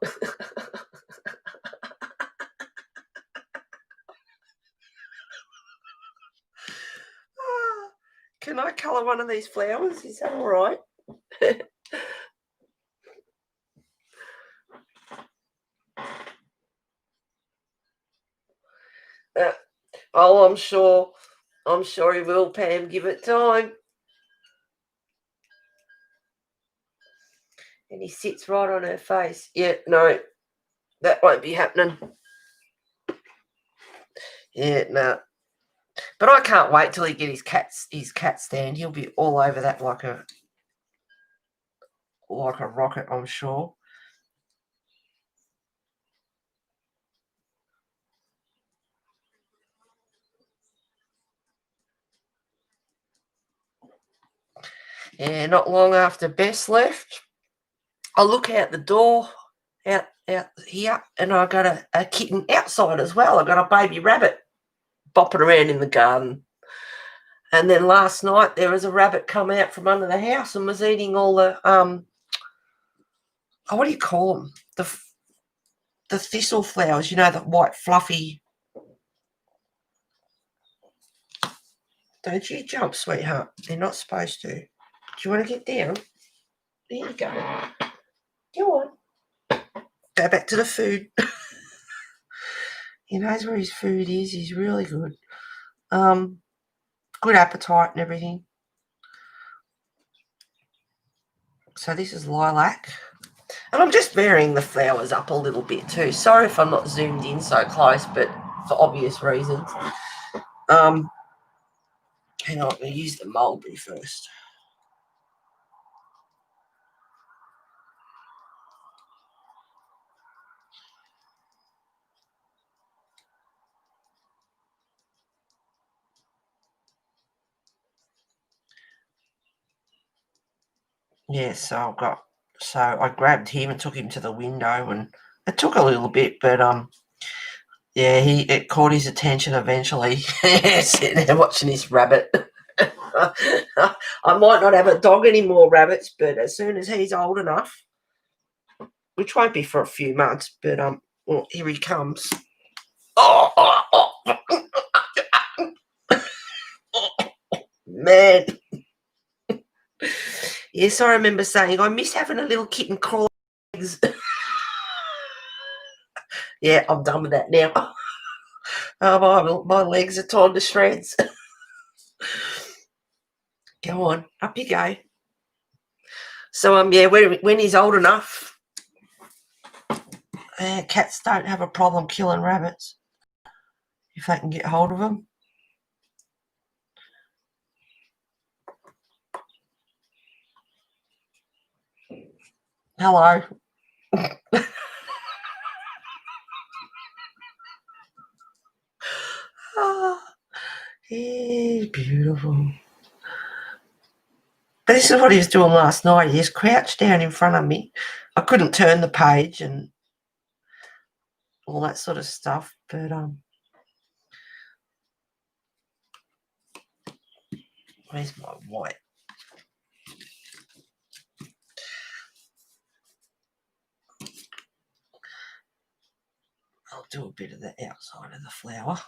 colour one of these flowers? Is that all right? Oh, I'm sure he will, Pam. Give it time. And he sits right on her face. Yeah, no, that won't be happening. Yeah, no. But I can't wait till he get his cat stand. He'll be all over that like a rocket, I'm sure. Yeah, not long after Bess left, I look out the door out here, and I got a kitten outside as well. I got a baby rabbit bopping around in the garden. And then last night there was a rabbit come out from under the house and was eating all the what do you call them? The thistle flowers, you know, the white fluffy. Don't you jump, sweetheart. They're not supposed to. Do you want to get down? There you go. Go on. Go back to the food. He knows where his food is. He's really good. Good appetite and everything. So this is lilac. And I'm just varying the flowers up a little bit too. Sorry if I'm not zoomed in so close, but for obvious reasons. Hang on, I'm going to use the mulberry first. Yeah, so I grabbed him and took him to the window, and it took a little bit, but yeah, it caught his attention eventually. Sitting there watching this rabbit. I might not have a dog anymore, rabbits, but as soon as he's old enough, which won't be for a few months, but well, here he comes. Man. Yes, I remember saying I miss having a little kitten crawl legs. Yeah, I'm done with that now. My legs are torn to shreds. Go on, up you go. So yeah, when he's old enough, cats don't have a problem killing rabbits if they can get hold of them. Hello. Oh, he's beautiful. But this is what he was doing last night. He just crouched down in front of me. I couldn't turn the page and all that sort of stuff, but where's my white? I'll do a bit of the outside of the flower.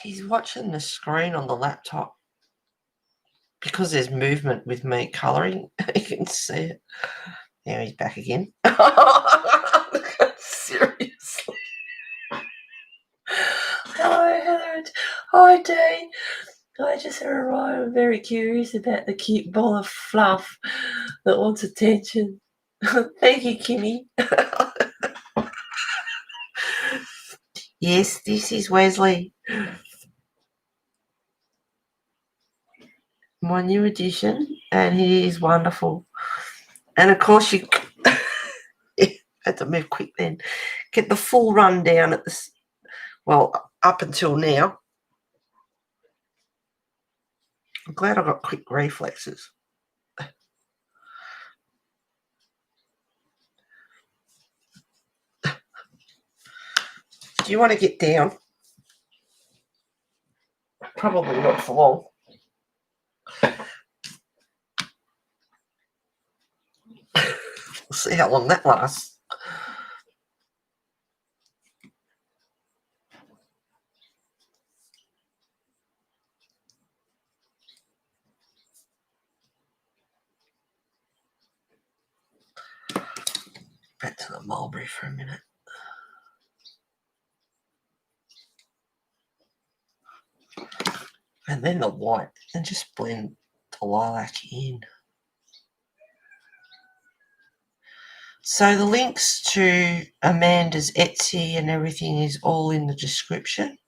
He's watching the screen on the laptop because there's movement with me colouring. You can see it. Now he's back again. Seriously. Hello, Heather. Hi, Dee. I just arrived. I'm very curious about the cute ball of fluff that wants attention. Thank you, Kimmy. Yes, this is Wesley. My new addition, and he is wonderful. And of course, you had to move quick then. Get the full rundown at this. Well, up until now. I'm glad I got quick reflexes. Do you want to get down? Probably not for long. We'll see how long that lasts. to the mulberry for a minute. And then the white, and just blend the lilac in. So the links to Amanda's Etsy and everything is all in the description.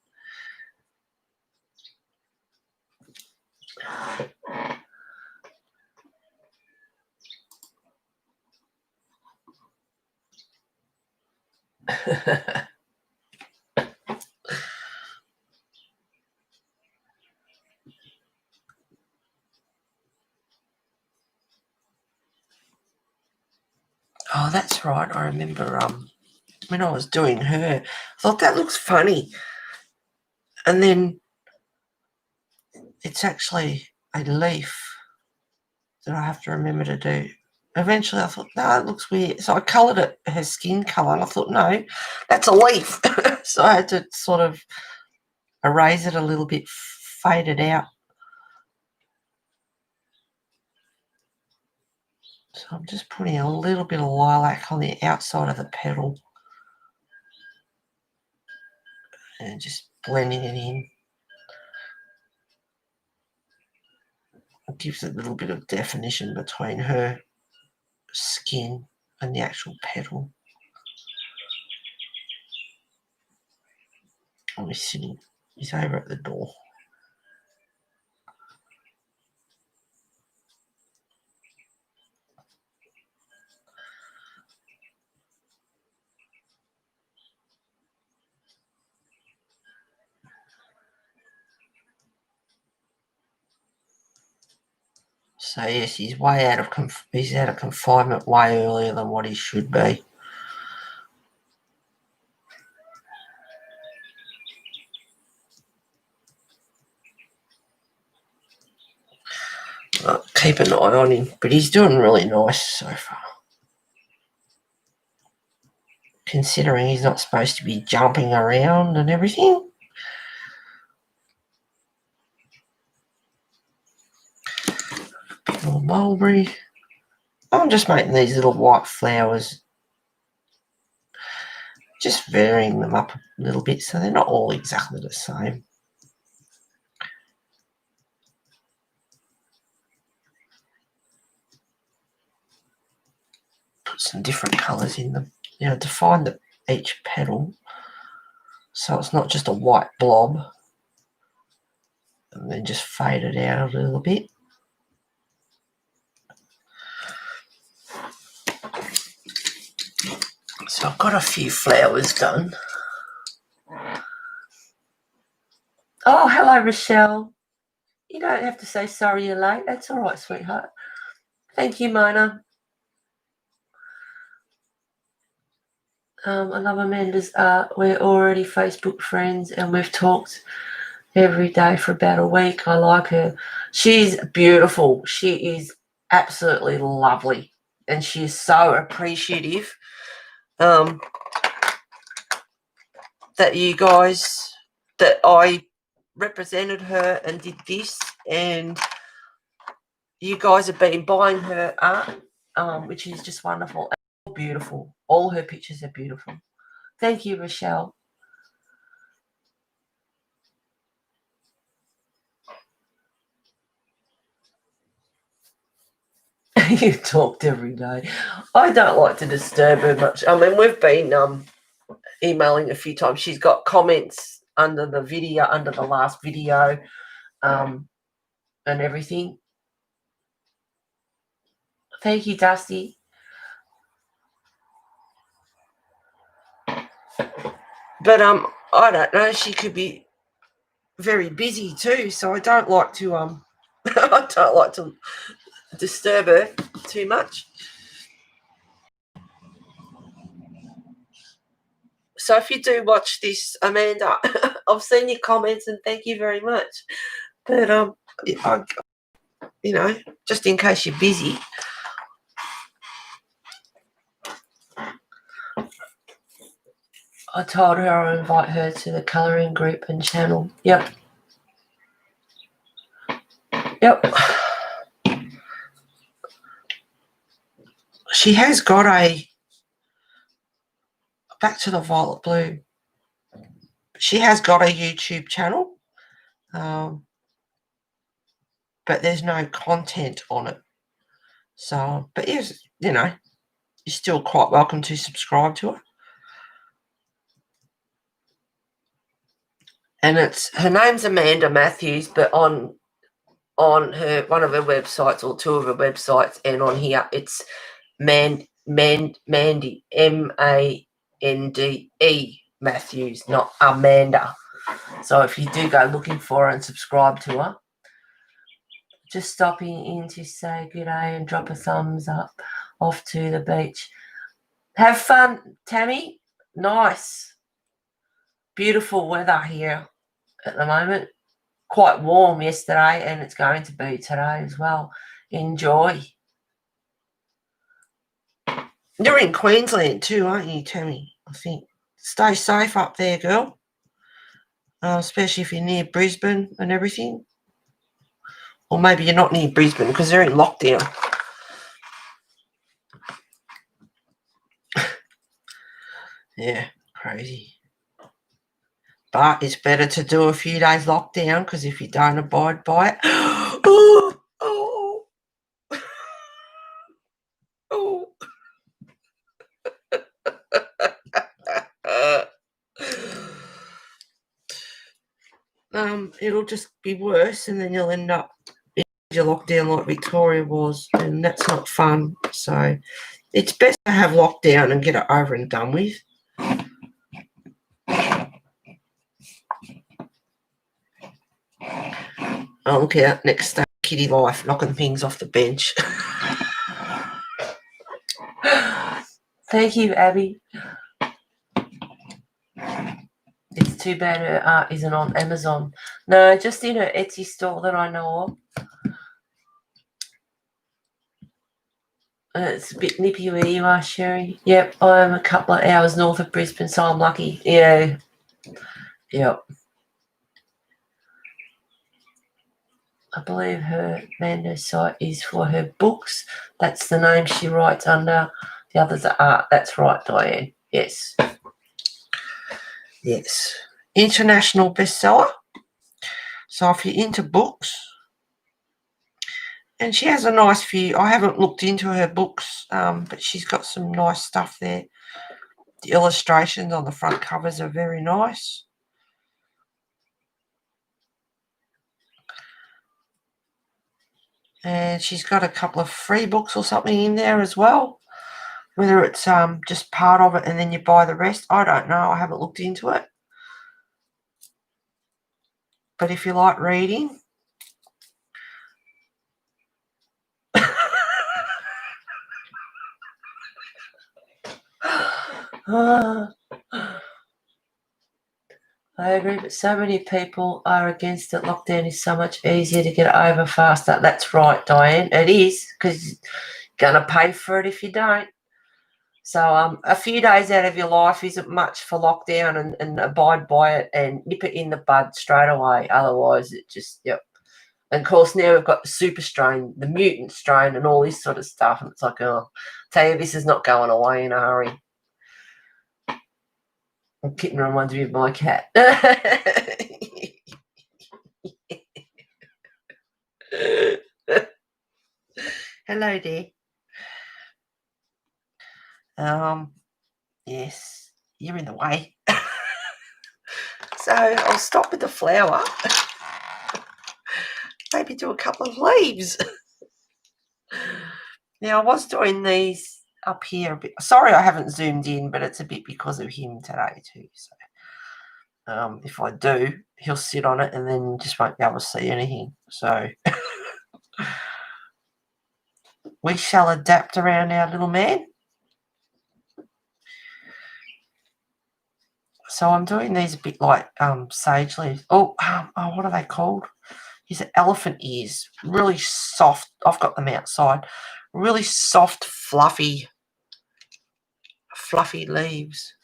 Oh, that's right. I remember when I was doing her, I thought that looks funny. And then it's actually a leaf that I have to remember to do. Eventually I thought, no, it looks weird. So I coloured it her skin colour, and I thought, no, that's a leaf. So I had to sort of erase it a little bit, fade it out. So I'm just putting a little bit of lilac on the outside of the petal and just blending it in. It gives a little bit of definition between her skin and the actual petal. Oh, he's sitting, he's over at the door. So yes, he's way out of confinement way earlier than what he should be. Keep an eye on him, but he's doing really nice so far. Considering he's not supposed to be jumping around and everything. Bit more mulberry. I'm just making these little white flowers, just varying them up a little bit so they're not all exactly the same. Put some different colours in them, you know, to find each petal so it's not just a white blob, and then just fade it out a little bit. So I've got a few flowers done. Oh, hello, Rochelle. You don't have to say sorry you're late. That's all right, sweetheart. Thank you, Mona. I love Amanda's art. We're already Facebook friends and we've talked every day for about a week. I like her. She's beautiful. She is absolutely lovely. And she is so appreciative that you guys, that I represented her and did this, and you guys have been buying her art, which is just wonderful. Beautiful. All her pictures are beautiful. Thank you, Rochelle. You talked every day. I don't like to disturb her much. I mean, we've been emailing a few times. She's got comments under the video, under the last video, and everything. Thank you, Dusty. But I don't know. She could be very busy too, so I don't like to I don't like to disturb her too much. So if you do watch this, Amanda, I've seen your comments and thank you very much. But you know, just in case you're busy. I told her I'll invite her to the colouring group and channel. Yep. She has got a back to the violet blue. She has got a YouTube channel, but there's no content on it. So, but yes, you know, you're still quite welcome to subscribe to her. And her name's Amanda Matthews, but on her one of her websites or two of her websites, and on here it's Mandy Mande Matthews, not Amanda. So if you do go looking for her and subscribe to her, just stopping in to say good day and drop a thumbs up. Off to the beach. Have fun, Tammy. Nice. Beautiful weather here at the moment. Quite warm yesterday, and it's going to be today as well. Enjoy. You're in Queensland too, aren't you, Tammy? I think. Stay safe up there, girl. Especially if you're near Brisbane and everything. Or maybe you're not near Brisbane because they're in lockdown. Yeah, crazy. But it's better to do a few days lockdown because if you don't abide by it, it'll just be worse, and then you'll end up in your lockdown like Victoria was, and that's not fun. So it's best to have lockdown and get it over and done with. Oh, look out, next day, Kitty Life knocking things off the bench. Thank you, Abby. It's too bad her art isn't on Amazon. No, just in her Etsy store that I know of. It's a bit nippy where you are, Sherry. Yep, I'm a couple of hours north of Brisbane, so I'm lucky. Yeah. Yep. I believe her Mando site is for her books. That's the name she writes under. The others are art. That's right, Diane. Yes. Yes. International bestseller. So if you're into books, and she has a nice few. I haven't looked into her books, but she's got some nice stuff there. The illustrations on the front covers are very nice. And she's got a couple of free books or something in there as well. Whether it's just part of it and then you buy the rest, I don't know. I haven't looked into it. But if you like reading, I agree, but so many people are against it. Lockdown is so much easier to get over faster. That's right, Diane. It is, because you're going to pay for it if you don't. So a few days out of your life isn't much for lockdown, and abide by it and nip it in the bud straight away. Otherwise, it just, yep. And of course, now we've got the super strain, the mutant strain, and all this sort of stuff. And it's like, oh, tell you, this is not going away in a hurry. Kitten reminds me of my cat. Hello, dear. Yes, you're in the way. So I'll stop with the flower. Maybe do a couple of leaves. Now, I was doing these up here a bit. Sorry I haven't zoomed in, but it's a bit because of him today too. So if I do, he'll sit on it and then you just won't be able to see anything. So we shall adapt around our little man. So I'm doing these a bit like sage leaves. Oh, what are they called? These are elephant ears. Really soft. I've got them outside. Really soft, fluffy leaves.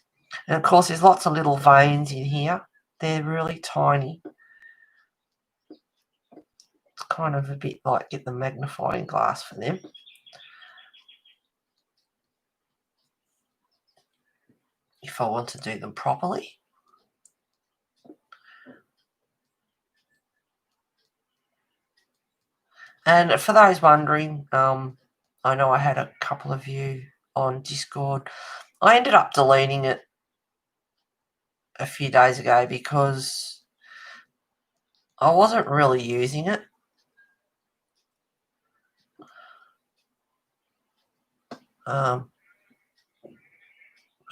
And of course, there's lots of little veins in here. They're really tiny. It's kind of a bit like get the magnifying glass for them. If if I want to do them properly. And for those wondering, I know I had a couple of you on Discord. I ended up deleting it a few days ago because I wasn't really using it.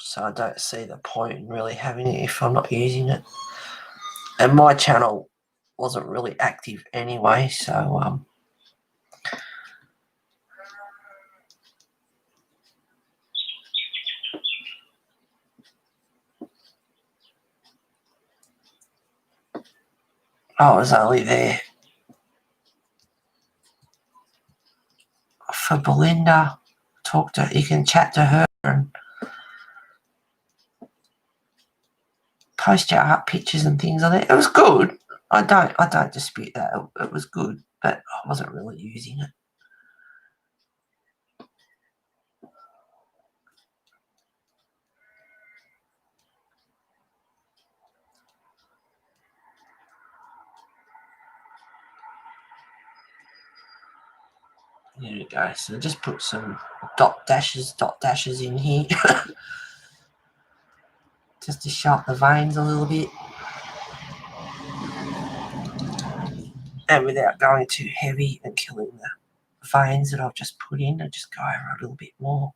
So I don't see the point in really having it if I'm not using it. And my channel wasn't really active anyway, so I was only there for Belinda. You can chat to her and post your art pictures and things on it. It was good. I don't dispute that. It was good, but I wasn't really using it. There we go. So just put some dot dashes in here just to show up the veins a little bit. And without going too heavy and killing the veins that I've just put in, I just go over a little bit more.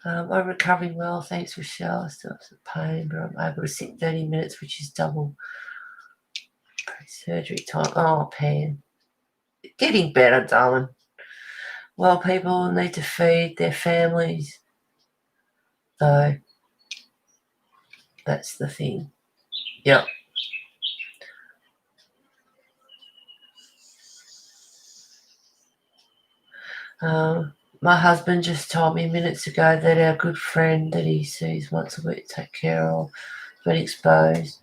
I'm recovering well, thanks Rochelle. I still have some pain, but I'm able to sit 30 minutes, which is double pre-surgery time. Oh, Pam. Getting better, darling. Well, people need to feed their families, though. That's the thing. Yep. My husband just told me minutes ago that our good friend that he sees once a week to take care of got exposed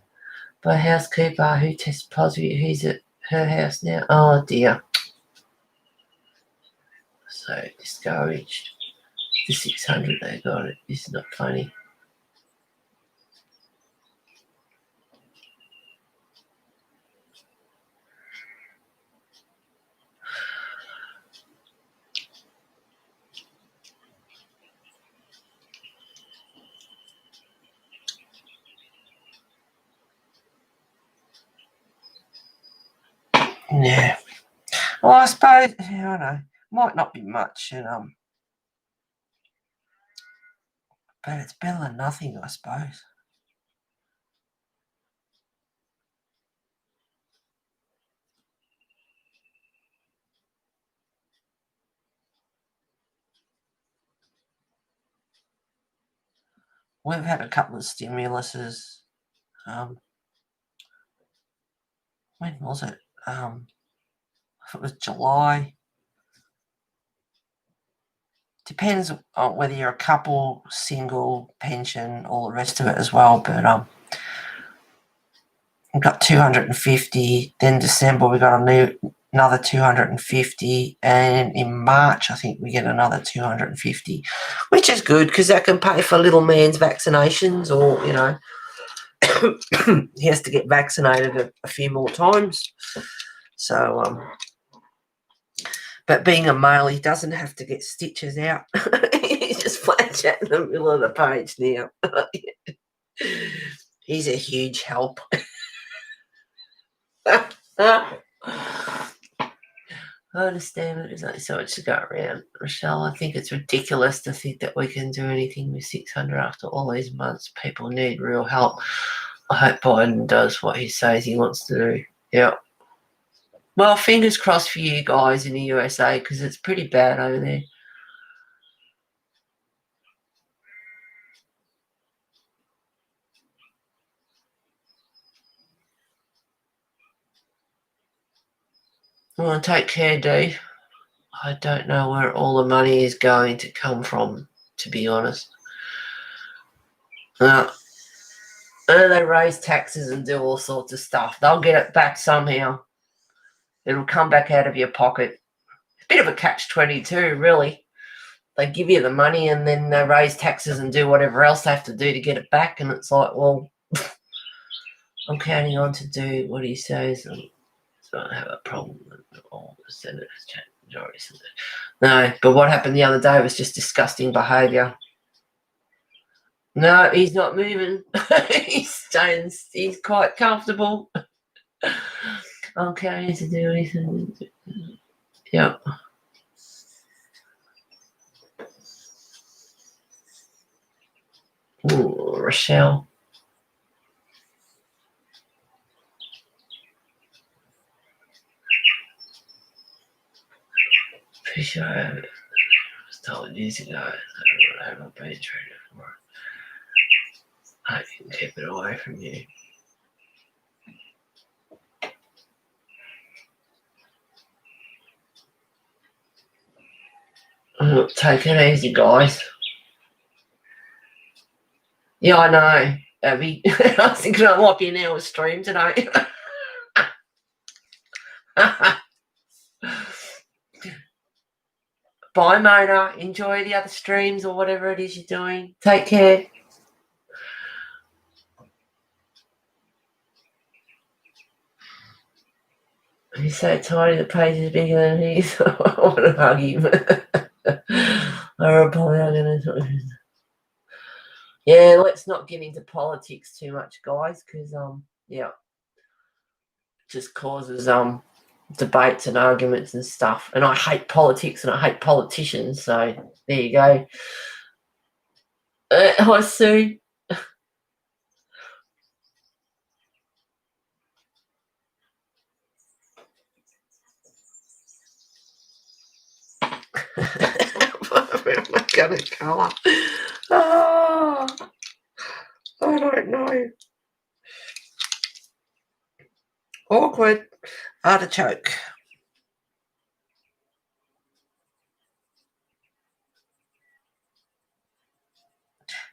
by a housekeeper who tested positive. He's at her house now. Oh dear. So discouraged. The 600 they got it is not funny. Yeah. Well, I suppose, I don't know, might not be much, but it's better than nothing, I suppose. We've had a couple of stimuluses. When was it? If it was July. Depends on whether you're a couple, single, pension, all the rest of it as well. But we got 250. Then December we got another 250, and in March I think we get another 250, which is good because that can pay for little man's vaccinations, or he has to get vaccinated a few more times. So but being a male, he doesn't have to get stitches out. He's just flat chat in the middle of the page now. He's a huge help. I understand that there's only so much to go around, Rochelle. I think it's ridiculous to think that we can do anything with 600 after all these months. People need real help. I hope Biden does what he says he wants to do. Yeah. Well, fingers crossed for you guys in the USA because it's pretty bad over there. Well, take care, Dee. I don't know where all the money is going to come from, to be honest. They raise taxes and do all sorts of stuff. They'll get it back somehow. It'll come back out of your pocket. It's a bit of a catch-22, really. They give you the money and then they raise taxes and do whatever else they have to do to get it back. And it's like, well, I'm counting on to do what he says. And so I have a problem with all the senators majority. No, but what happened the other day was just disgusting behaviour. No, he's not moving. He's staying. He's quite comfortable. Okay, to do anything. Yep. Ooh, Rochelle. Pretty sure I was told years ago I haven't been treated for it. I can keep it away from you. Take it easy, guys. Yeah, I know, Abby. I was thinking I might be an hour stream today. Bye, Mona. Enjoy the other streams or whatever it is you're doing. Take care. He's so tiny, the page is bigger than he is. I want to hug him. Yeah, let's not get into politics too much, guys, because yeah, it just causes debates and arguments and stuff. And I hate politics and I hate politicians. So there you go. Hi, Sue. Where am I going to colour? Oh, I don't know. Awkward. Artichoke.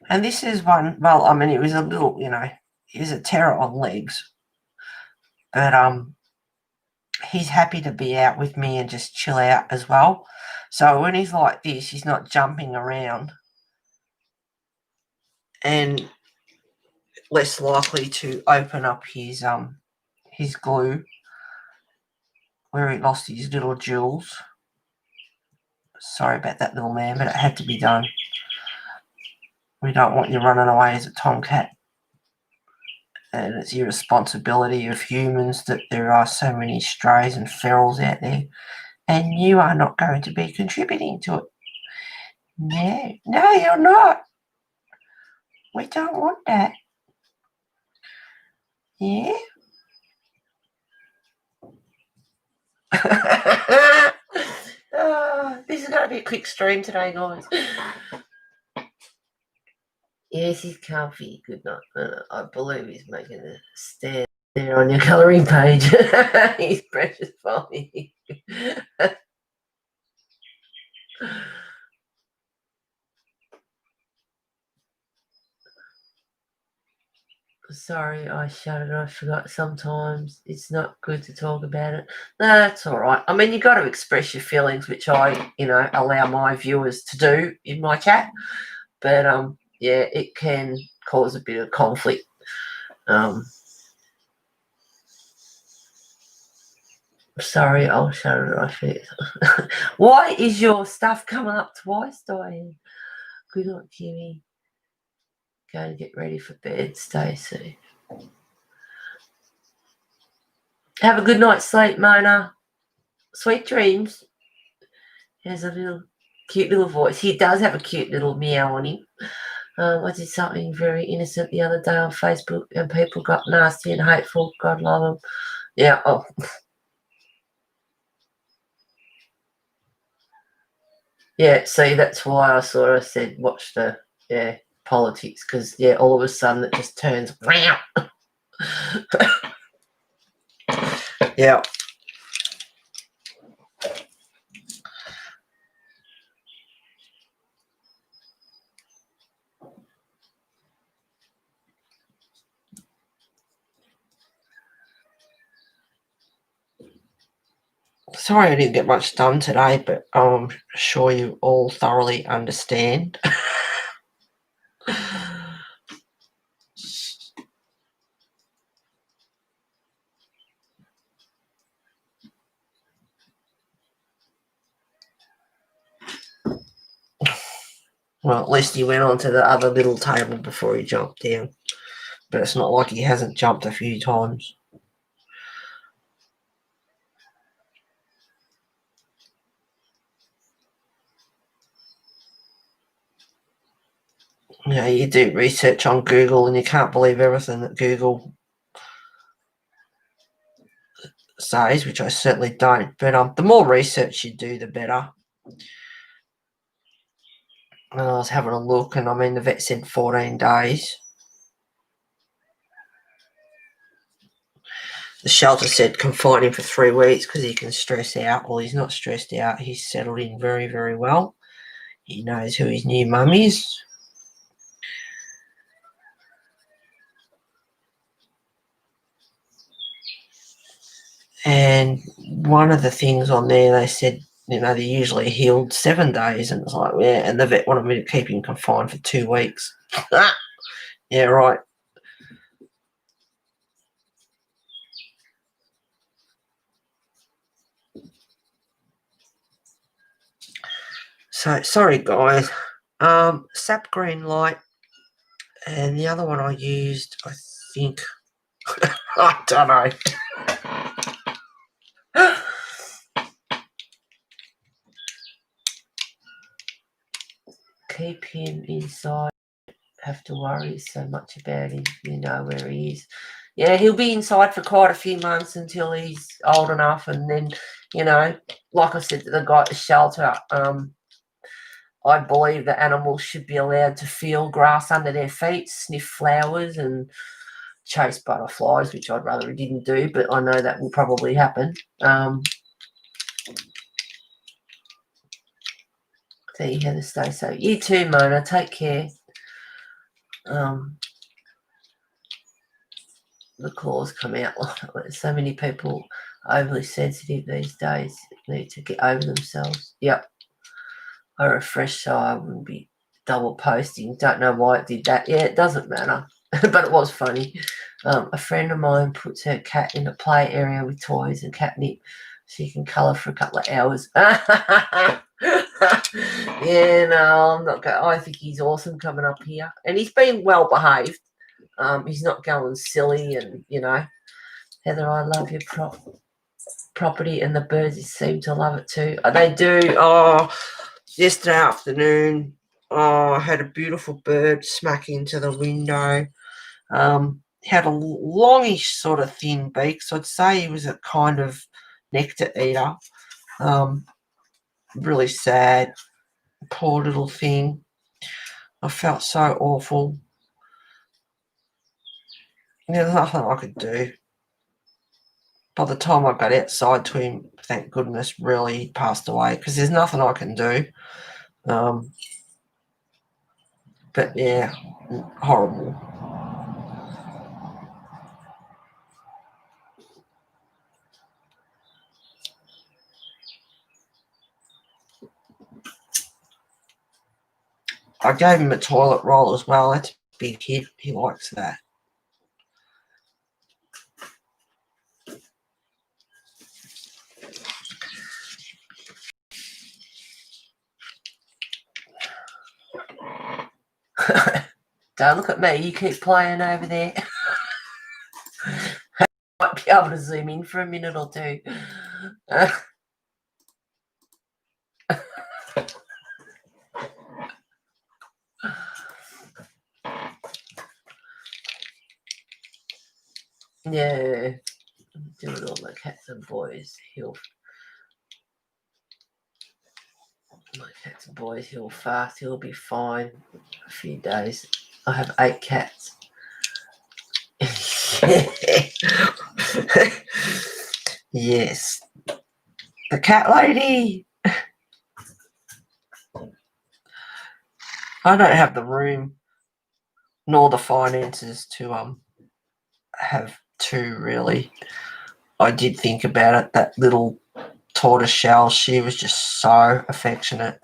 And this is one, well, I mean, it was a little, it was a terror on legs. But he's happy to be out with me and just chill out as well. So when he's like this, he's not jumping around and less likely to open up his glue where he lost his little jewels. Sorry about that, little man, but it had to be done. We don't want you running away as a tomcat. And it's irresponsibility of humans that there are so many strays and ferals out there. And you are not going to be contributing to it. No, you're not. We don't want that. Yeah? This is going to be a quick stream today, guys. Yes, he's comfy. Good night. I believe he's making a stand there on your colouring page. He's precious funny. Sorry, I shut it. I forgot sometimes. It's not good to talk about it. No, that's all right. I mean, you got to express your feelings, which I, allow my viewers to do in my chat. But, yeah, it can cause a bit of conflict. Sorry, I'll shut it off. Why is your stuff coming up twice, Diane? Good night, Jimmy. Go to get ready for bed, Stacey. Have a good night's sleep, Mona. Sweet dreams. He has a cute little voice. He does have a cute little meow on him. I did something very innocent the other day on Facebook and people got nasty and hateful. God love them. Yeah. Oh. Yeah, see, that's why I sort of said watch the politics, because all of a sudden it just turns round. Yeah. Sorry I didn't get much done today, but I'm sure you all thoroughly understand. Well, at least he went on to the other little table before he jumped down. But it's not like he hasn't jumped a few times. You know, you do research on Google and you can't believe everything that Google says, which I certainly don't. But the more research you do, the better. And I was having a look, and I mean, the vet said 14 days. The shelter said confine him for 3 weeks because he can stress out. Well, he's not stressed out. He's settled in very, very well. He knows who his new mum is. And one of the things on there, they said, you know, they're usually healed 7 days. And it's like, yeah, and the vet wanted me to keep him confined for 2 weeks. Yeah, right. So, sorry, guys. Sap green light. And the other one I used, I think, I don't know. Keep him inside. Have to worry so much about him. You know where he is. Yeah, he'll be inside for quite a few months until he's old enough. And then, you know, like I said to the guy at the shelter, I believe that animals should be allowed to feel grass under their feet, sniff flowers and chase butterflies, which I'd rather he didn't do, but I know that will probably happen. There you have to stay safe. You too, Mona. Take care. The claws come out. So many people overly sensitive these days need to get over themselves. Yep. I refreshed so I wouldn't be double posting. Don't know why it did that. Yeah, it doesn't matter. But it was funny. A friend of mine puts her cat in a play area with toys and catnip so you can colour for a couple of hours. Yeah, no, I'm not going. I think he's awesome coming up here. And he's been well behaved. He's not going silly and, you know, Heather, I love your property and the birds seem to love it too. They do. Oh, yesterday afternoon, I had a beautiful bird smack into the window. Had a longish sort of thin beak, so I'd say he was a kind of nectar eater. Really sad, poor little thing. I felt so awful. There's nothing I could do. By the time I got outside to him, thank goodness, really he passed away because there's nothing I can do. But yeah, horrible. I gave him a toilet roll as well. That's a big hit. He likes that. Don't look at me. You keep playing over there. Might be able to zoom in for a minute or two. Yeah, do it all my cats and boys. My cats and boys heal fast. He'll be fine. A few days. I have 8 cats. Yes. The cat lady. I don't have the room nor the finances to have 2 really. I did think about it. That little tortoiseshell. She was just so affectionate.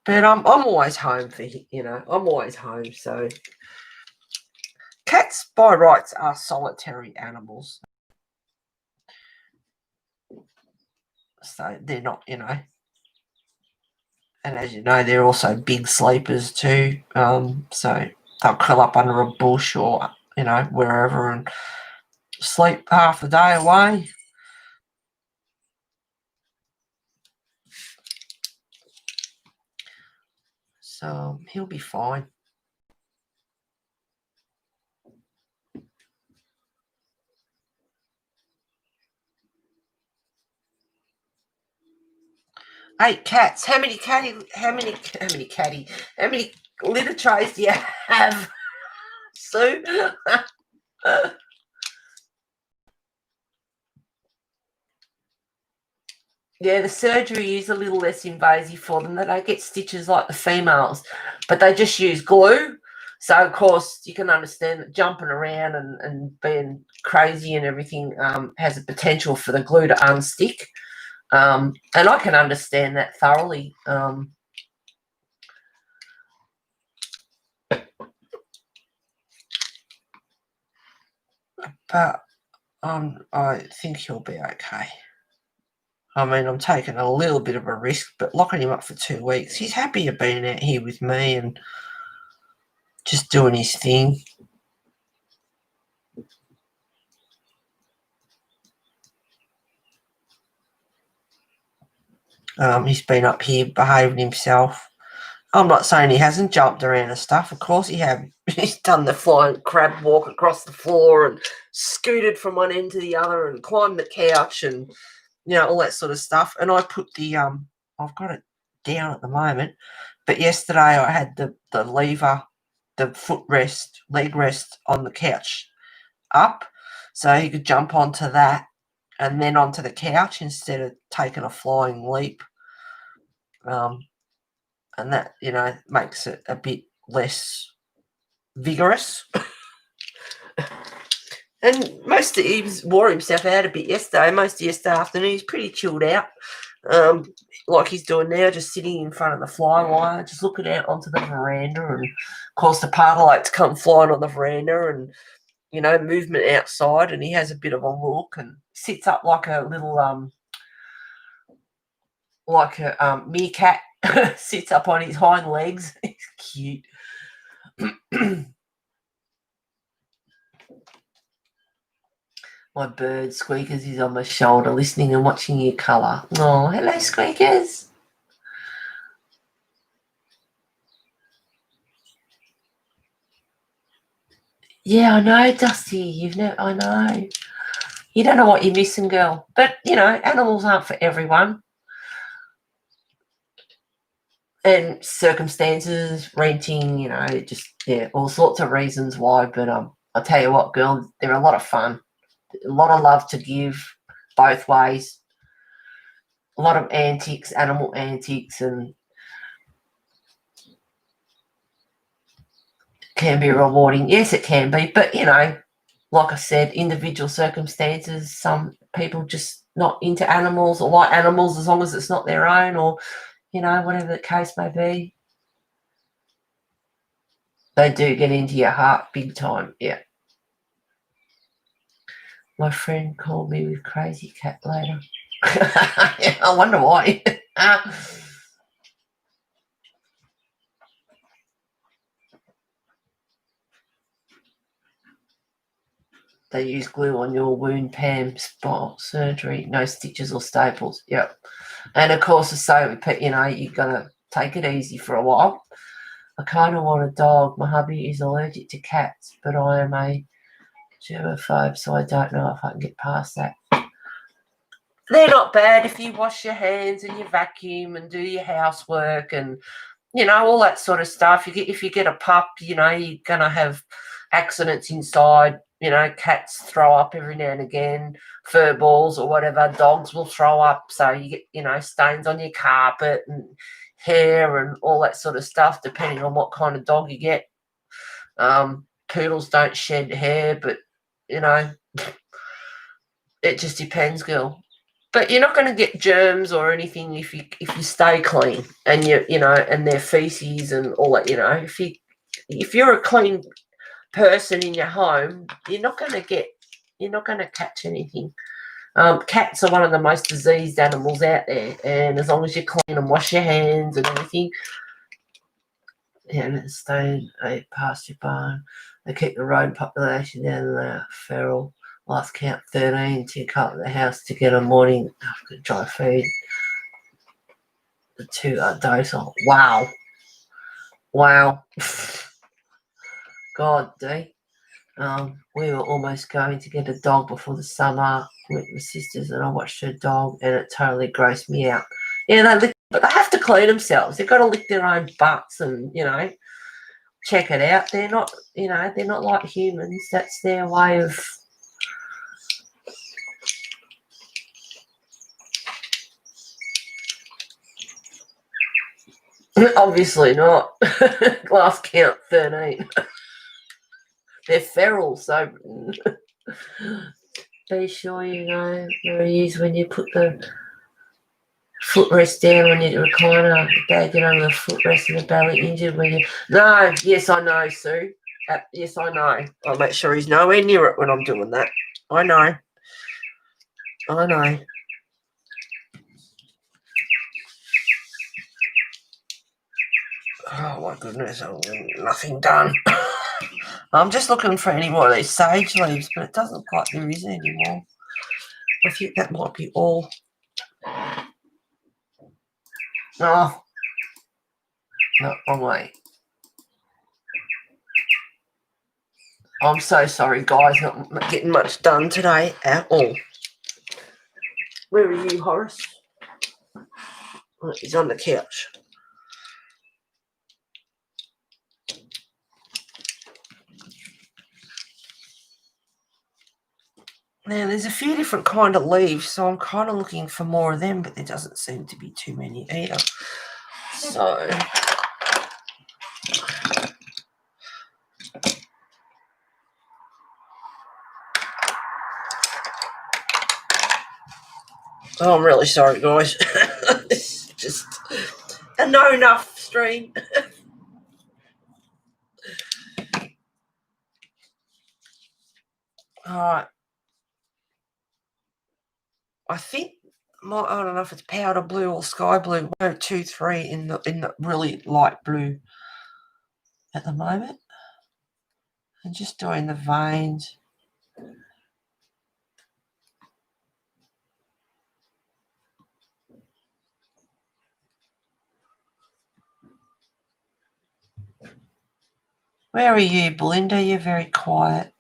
But I'm always home for, I'm always home. So cats by rights are solitary animals. So they're not, and as you know, they're also big sleepers too. So they'll curl up under a bush or, wherever and sleep half the day away. So he'll be fine. Eight cats. How many litter trays do you have, Sue? Yeah, the surgery is a little less invasive for them. They don't get stitches like the females, but they just use glue. So, of course, you can understand that jumping around and being crazy and everything has a potential for the glue to unstick. And I can understand that thoroughly. But I think he'll be okay. I mean, I'm taking a little bit of a risk, but locking him up for 2 weeks, he's happy of being out here with me and just doing his thing. He's been up here behaving himself. I'm not saying he hasn't jumped around and stuff. Of course he have. He's done the flying crab walk across the floor and scooted from one end to the other and climbed the couch and, all that sort of stuff. And I put the, I've got it down at the moment, but yesterday I had the lever, the footrest, leg rest on the couch up so he could jump onto that and then onto the couch instead of taking a flying leap. And that, makes it a bit less vigorous. And he wore himself out a bit yesterday. Most of yesterday afternoon, he's pretty chilled out, like he's doing now, just sitting in front of the fly wire, just looking out onto the veranda. And, of course, the pardalotes come flying on the veranda and, movement outside. And he has a bit of a look and sits up like a little, meerkat. Sits up on his hind legs. He's cute. My bird, Squeakers, is on my shoulder listening and watching you colour. Oh, hello, Squeakers. Yeah, I know, Dusty. I know. You don't know what you're missing, girl. But, animals aren't for everyone. And circumstances, renting, all sorts of reasons why. But I'll tell you what, girl, they're a lot of fun. A lot of love to give both ways. A lot of antics, animal antics, and can be rewarding. Yes, it can be. But, like I said, individual circumstances, some people just not into animals or like animals as long as it's not their own or, whatever the case may be. They do get into your heart big time, yeah. My friend called me with crazy cat later. I wonder why. They use glue on your wound, Pam, spot surgery, no stitches or staples. Yep. And of course, so you're gonna take it easy for a while. I kind of want a dog. My hubby is allergic to cats, but I am a germaphobe, so I don't know if I can get past that. They're not bad if you wash your hands and you vacuum and do your housework and, all that sort of stuff. If you get a pup, you're going to have accidents inside. Cats throw up every now and again, fur balls or whatever. Dogs will throw up. So you get, stains on your carpet and hair and all that sort of stuff, depending on what kind of dog you get. Poodles don't shed hair, but you know, it just depends, girl. But you're not going to get germs or anything if you stay clean and and their feces and all that. If you're a clean person in your home, you're not going to catch anything. Cats are one of the most diseased animals out there, and as long as you clean and wash your hands and everything, and staying past your barn. They keep the rodent population down and they're feral. Last count 13 to cut the house to get a morning dry feed. The 2 are docile. Wow. God, D. We were almost going to get a dog before the summer with my sisters, and I watched her dog, and it totally grossed me out. Yeah, but they have to clean themselves. They've got to lick their own butts and check it out. They're not, they're not like humans. That's their way of. Obviously not. Last count 13. They're feral, so be sure you know where he is when you put the footrest down on your recliner. Dad, get under the footrest and the belly injured when you. No, yes, I know, Sue. Yes, I know. I'll make sure he's nowhere near it when I'm doing that. I know. Oh my goodness, nothing done. I'm just looking for any more of these sage leaves, but it doesn't look like there is anymore. I think that might be all. Oh, no, wrong way. I'm so sorry, guys, not getting much done today at all. Where are you, Horace? Oh, he's on the couch. Now, there's a few different kind of leaves, so I'm kind of looking for more of them, but there doesn't seem to be too many either. So, oh, I'm really sorry, guys. This is just a no-enough stream. All right. I think I don't know if it's powder blue or sky blue. 1, 2, 3 in the really light blue at the moment. And just doing the veins. Where are you, Belinda? You're very quiet.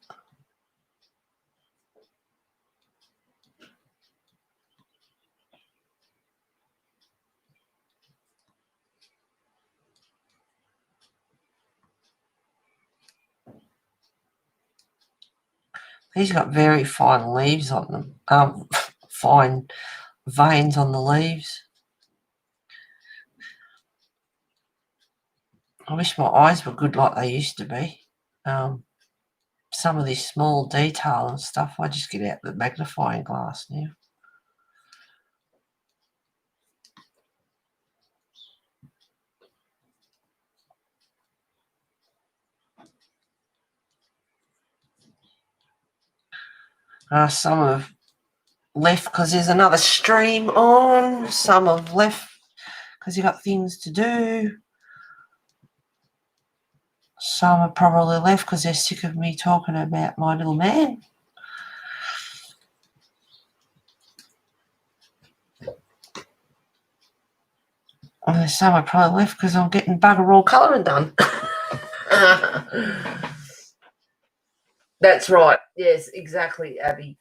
These got very fine leaves on them. Fine veins on the leaves. I wish my eyes were good like they used to be. Some of this small detail and stuff, I just get out the magnifying glass now. Some have left because there's another stream on. Some have left because you've got things to do. Some are probably left because they're sick of me talking about my little man. And some are probably left because I'm getting bugger all colouring done. That's right. Yes, exactly, Abby.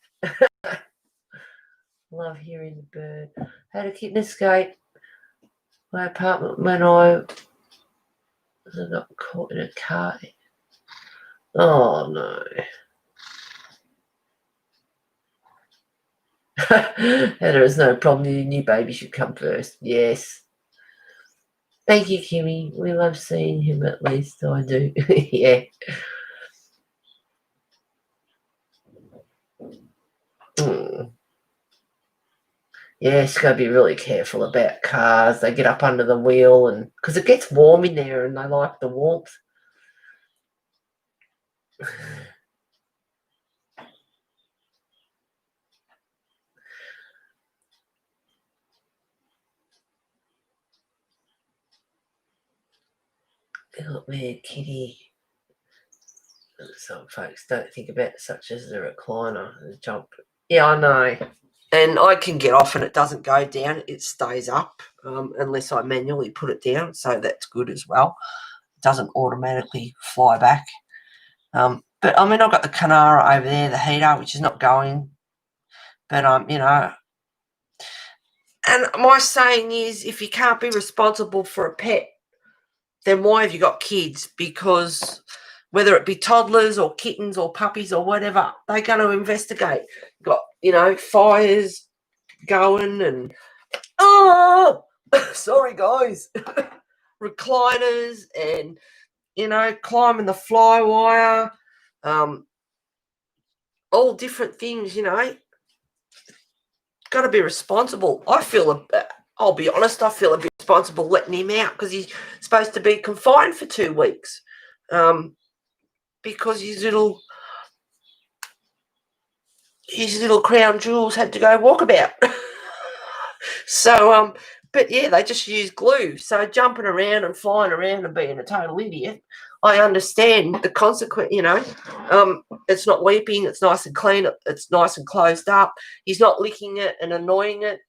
Love hearing the bird. Had a kitten escape my apartment when I got caught in a car. Oh, no. There is no problem. The new baby should come first. Yes. Thank you, Kimmy. We love seeing him, at least I do. Yeah. Mm. Yeah, she's got to be really careful about cars. They get up under the wheel, and because it gets warm in there and they like the warmth. Look there, kitty. Some folks don't think about it such as the recliner and the jump. Yeah, I know. And I can get off and it doesn't go down. It stays up unless I manually put it down. So that's good as well. It doesn't automatically fly back. But, I mean, I've got the Canara over there, the heater, which is not going. But, you know. And my saying is, if you can't be responsible for a pet, then why have you got kids? Because whether it be toddlers or kittens or puppies or whatever, they're going to investigate. Got, fires going and, oh, sorry, guys, recliners and, climbing the fly wire, all different things, got to be responsible. I'll be honest, I feel a bit responsible letting him out because he's supposed to be confined for 2 weeks because his little crown jewels had to go walkabout. So, but yeah, they just use glue. So jumping around and flying around and being a total idiot, I understand the consequence, it's not weeping, it's nice and clean, it's nice and closed up. He's not licking it and annoying it,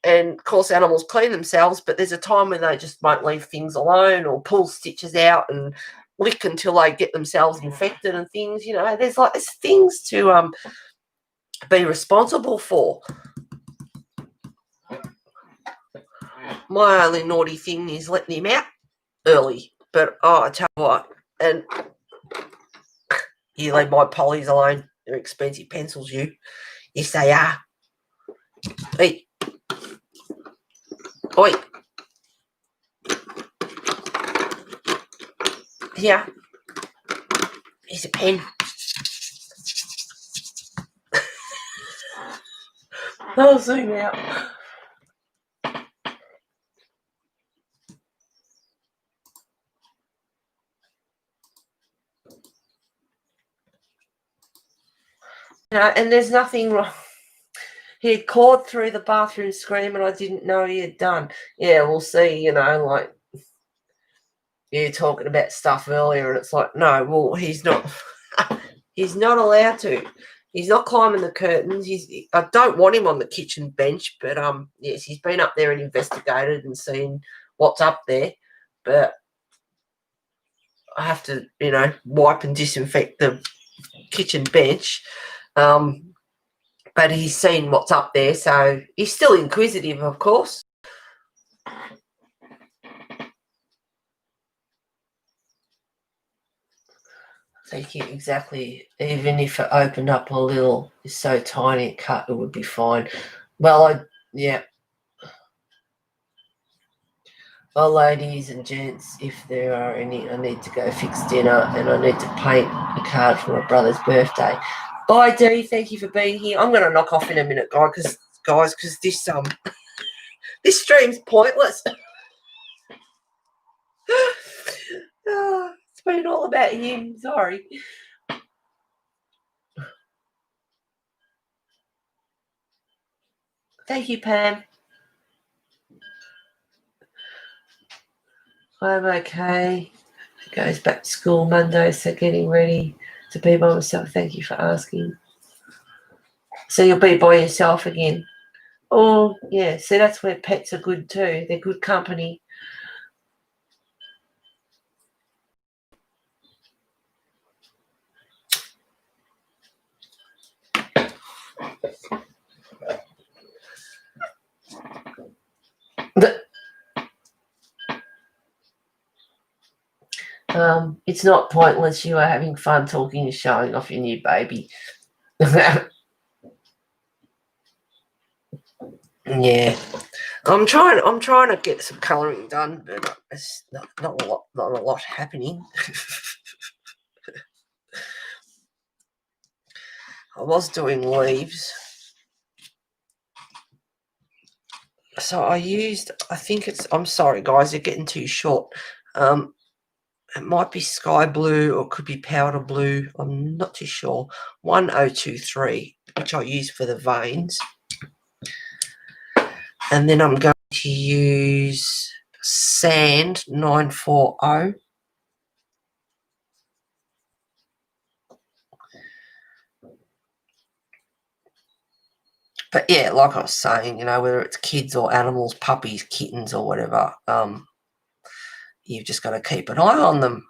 and of course animals clean themselves, but there's a time when they just won't leave things alone or pull stitches out and lick until they get themselves infected and things, there's things to be responsible for. My only naughty thing is letting him out early. But, I tell you what, and you leave my pollies alone. They're expensive pencils, you. Yes, they are. Hey. Oi. Here. Here's a pen. I'll zoom out. And there's nothing wrong. He had clawed through the bathroom screaming, I didn't know he had done. Yeah, we'll see, like you're talking about stuff earlier, and it's like, no, well, he's not. He's not allowed to. He's not climbing the curtains. I don't want him on the kitchen bench, but yes, he's been up there and investigated and seen what's up there. But I have to, wipe and disinfect the kitchen bench. But he's seen what's up there, so he's still inquisitive, of course. Thank you, exactly. Even if it opened up a little, it's so tiny it cut, it would be fine. Well, yeah. Well, ladies and gents, if there are any, I need to go fix dinner and I need to paint a card for my brother's birthday. Bye, Dee. Thank you for being here. I'm going to knock off in a minute, guys, because this this stream's pointless. It's been all about him. Sorry. Thank you, Pam. I'm okay. It goes back to school Monday, so getting ready to be by myself. Thank you for asking. So you'll be by yourself again? Oh, yeah. See, that's where pets are good too. They're good company. It's not pointless. You are having fun talking and showing off your new baby. Yeah, I'm trying to get some colouring done, but it's not a lot happening. I was doing leaves. So I used, I think it's, I'm sorry guys, they're getting too short. It might be sky blue or it could be powder blue. I'm not too sure. 1023, which I use for the veins. And then I'm going to use sand 940. But yeah, like I was saying, you know, whether it's kids or animals, puppies, kittens or whatever, you've just got to keep an eye on them.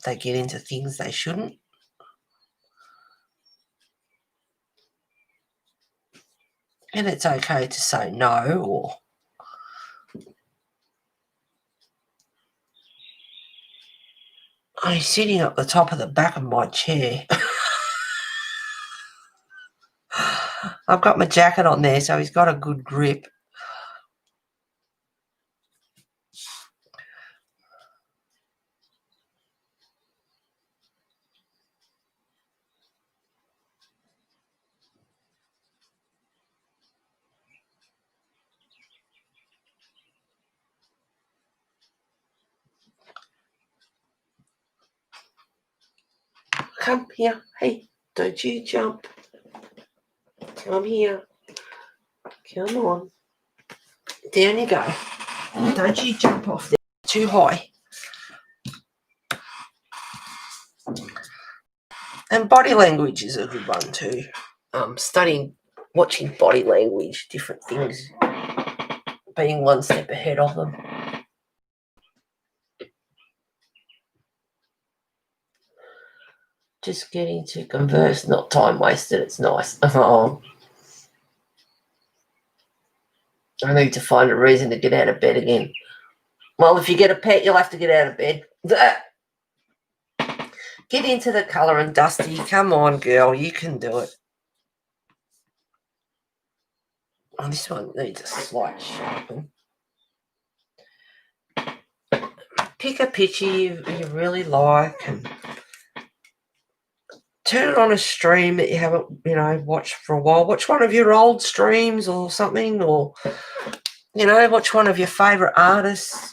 They get into things they shouldn't. And it's okay to say no, or I'm sitting at the top of the back of my chair. I've got my jacket on there, so he's got a good grip. Come here. Hey, don't you jump. Come here. Come on. Down you go. Don't you jump off there. Too high. And body language is a good one too. Studying, watching body language, different things, being one step ahead of them. Just getting to converse, not time wasted. It's nice. I need to find a reason to get out of bed again. Well, if you get a pet, you'll have to get out of bed. Get into the colour and Dusty. Come on, girl. You can do it. Oh, this one needs a slight sharpen. Pick a picture you really like and turn it on a stream that you haven't, watched for a while. Watch one of your old streams or something, or, watch one of your favourite artists.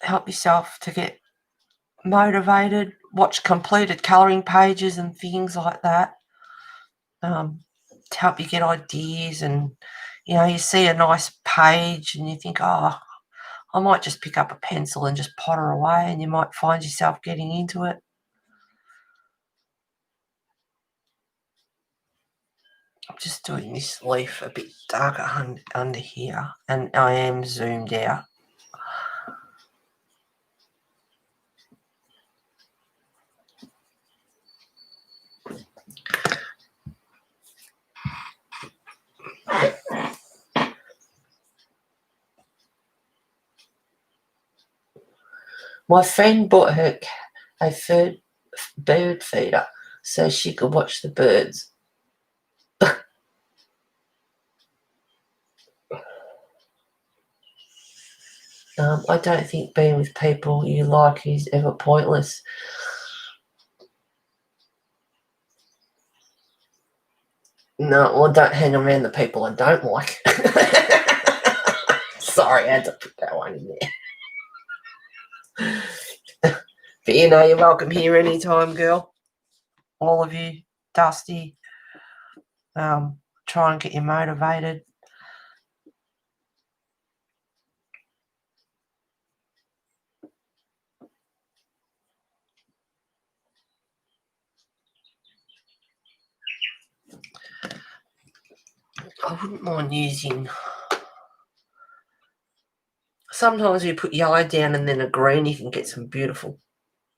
Help yourself to get motivated. Watch completed colouring pages and things like that to help you get ideas. And, you see a nice page and you think, oh, I might just pick up a pencil and just potter away, and you might find yourself getting into it. I'm just doing this leaf a bit darker under here, and I am zoomed out. My friend bought her a bird feeder so she could watch the birds. I don't think being with people you like is ever pointless. No, well, don't hang around the people I don't like. Sorry, I had to put that one in there. But you're welcome here anytime, girl. All of you, Dusty. Try and get you motivated. I wouldn't mind using, sometimes you put yellow down and then a green, you can get some beautiful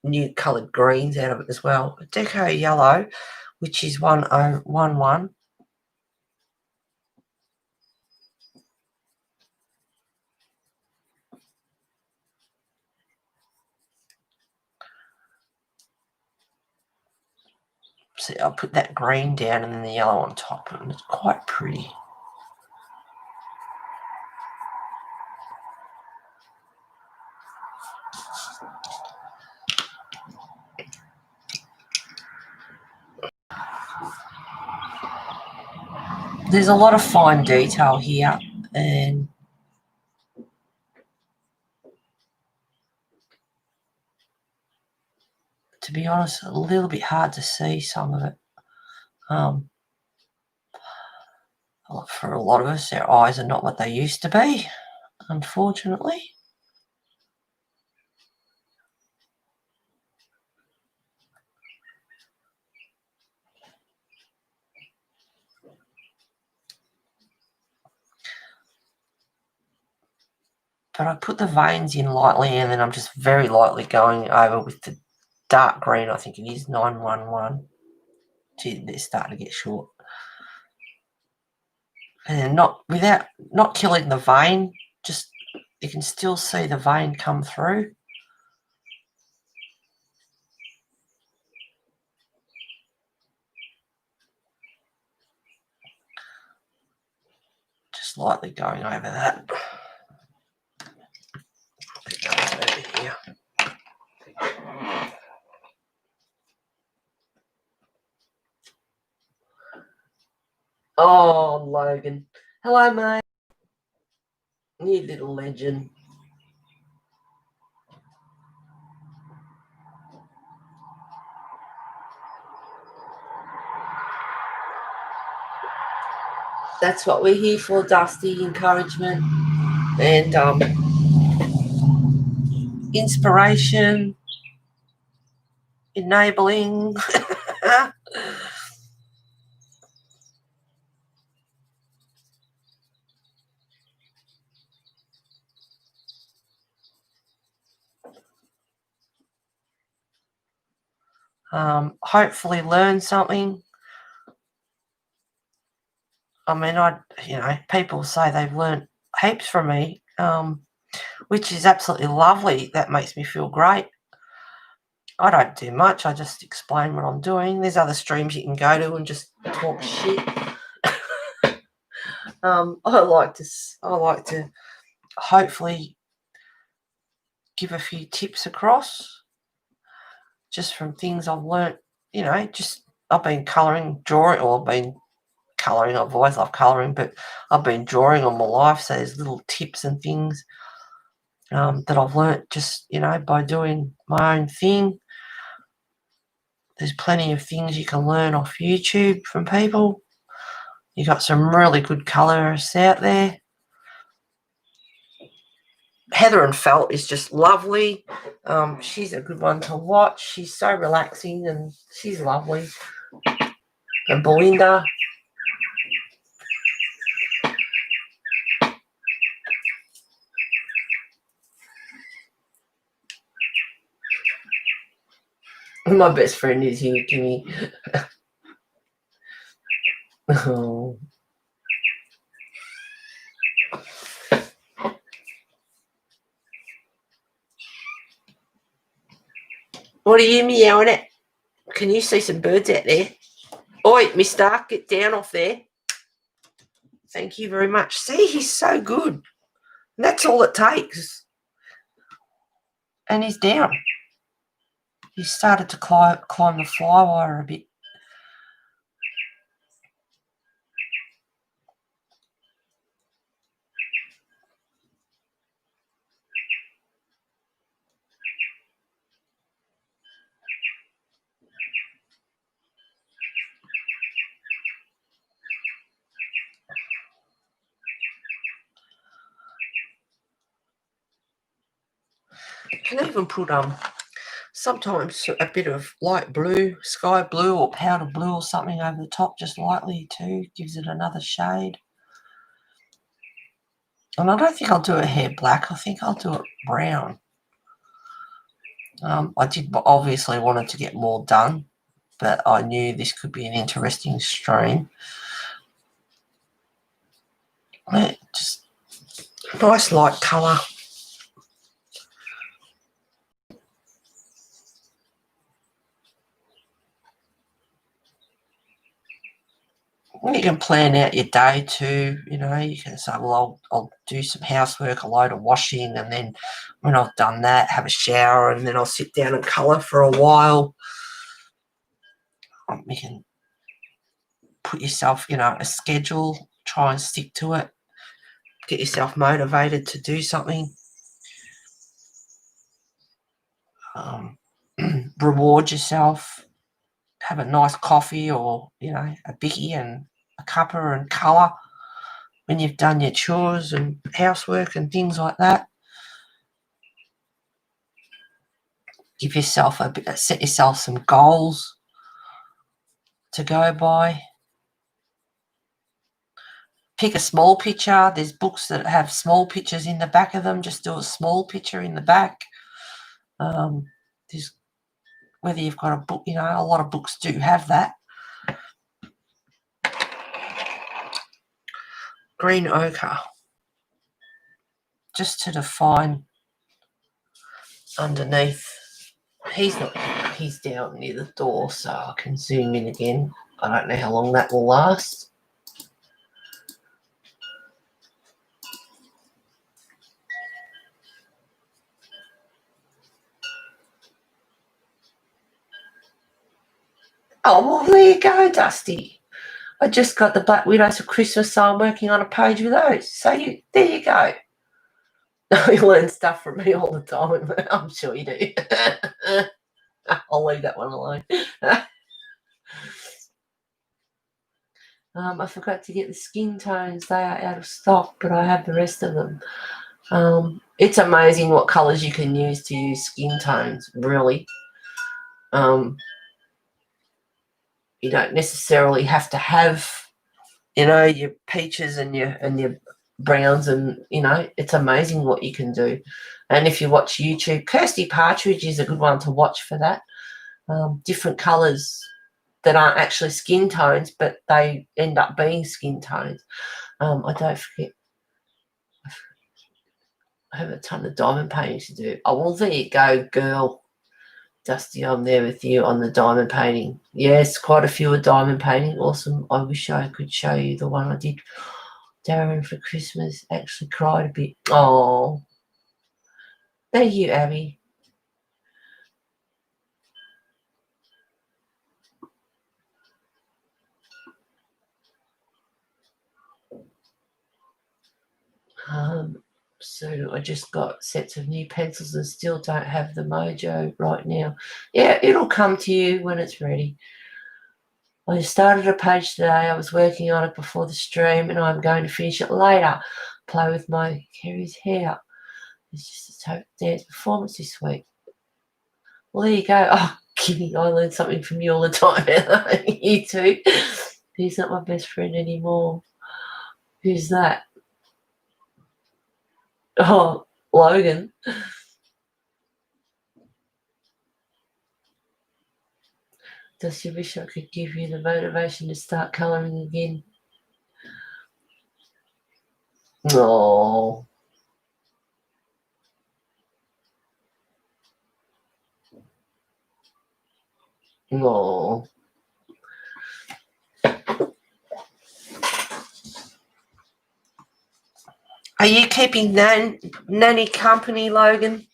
new coloured greens out of it as well. Deco yellow, which is 1011. See, I'll put that green down and then the yellow on top, and it's quite pretty. There's a lot of fine detail here, and to be honest, a little bit hard to see some of it. For a lot of us, our eyes are not what they used to be, unfortunately. But I put the veins in lightly, and then I'm just very lightly going over with the dark green. I think it is 911. Gee, they're starting to get short. And not killing the vein, just you can still see the vein come through. Just lightly going over that. It goes over here. Oh, Logan. Hello, mate. You little legend. That's what we're here for, Dusty. Encouragement and inspiration, enabling. Hopefully learn something. I mean, people say they've learned heaps from me, which is absolutely lovely. That makes me feel great. I don't do much. I just explain what I'm doing. There's other streams you can go to and just talk shit. I like to hopefully give a few tips across just from things I've learnt. I've been colouring, drawing, or I've been colouring. I've always loved colouring, but I've been drawing all my life. So there's little tips and things that I've learnt just, by doing my own thing. There's plenty of things you can learn off YouTube from people. You got some really good colourists out there. Heather and Felt is just lovely. She's a good one to watch. She's so relaxing and she's lovely. And Belinda. My best friend is here, Kimmy. Oh. What are you meowing at? Can you see some birds out there? Oi, mister, get down off there. Thank you very much. See, he's so good. And that's all it takes. And he's down. He started to climb the fly wire a bit. You can even put sometimes a bit of light blue, sky blue or powder blue or something over the top just lightly too. Gives it another shade. And I don't think I'll do it hair black. I think I'll do it brown. I did obviously wanted to get more done, but I knew this could be an interesting stream. Just nice light colour. You can plan out your day too, you can say, well, I'll do some housework, a load of washing, and then when I've done that, have a shower, and then I'll sit down and colour for a while. You can put yourself, a schedule, try and stick to it, get yourself motivated to do something. Reward yourself, have a nice coffee or, a biggie and a cuppa and colour when you've done your chores and housework and things like that. Give yourself set yourself some goals to go by. Pick a small picture. There's books that have small pictures in the back of them. Just do a small picture in the back. There's, whether you've got a book, a lot of books do have that. Green ochre. Just to define underneath. He's down near the door, so I can zoom in again. I don't know how long that will last. Oh, well, there you go, Dusty. I just got the Black Widows for Christmas, so I'm working on a page with those. So there you go. You learn stuff from me all the time. I'm sure you do. I'll leave that one alone. I forgot to get the skin tones. They are out of stock, but I have the rest of them. It's amazing what colours you can use to use skin tones, really. You don't necessarily have to have, your peaches and your browns, and it's amazing what you can do. And if you watch YouTube, Kirsty Partridge is a good one to watch for that. Different colours that aren't actually skin tones, but they end up being skin tones. I don't forget, I have a ton of diamond painting to do. Oh, well, there you go, girl. Dusty, I'm there with you on the diamond painting. Yes, quite a few of diamond painting. Awesome. I wish I could show you the one I did. Darren for Christmas. Actually cried a bit. Oh, thank you, Abby. So I just got sets of new pencils and still don't have the mojo right now. Yeah, it'll come to you when it's ready. I started a page today. I was working on it before the stream, and I'm going to finish it later. Play with my Kerry's hair. It's just a dance performance this week. Well, there you go. Oh, Kitty, I learn something from you all the time. You too. He's not my best friend anymore. Who's that? Oh, Logan. Does you wish I could give you the motivation to start colouring again? No. No. Are you keeping Nanny company, Logan?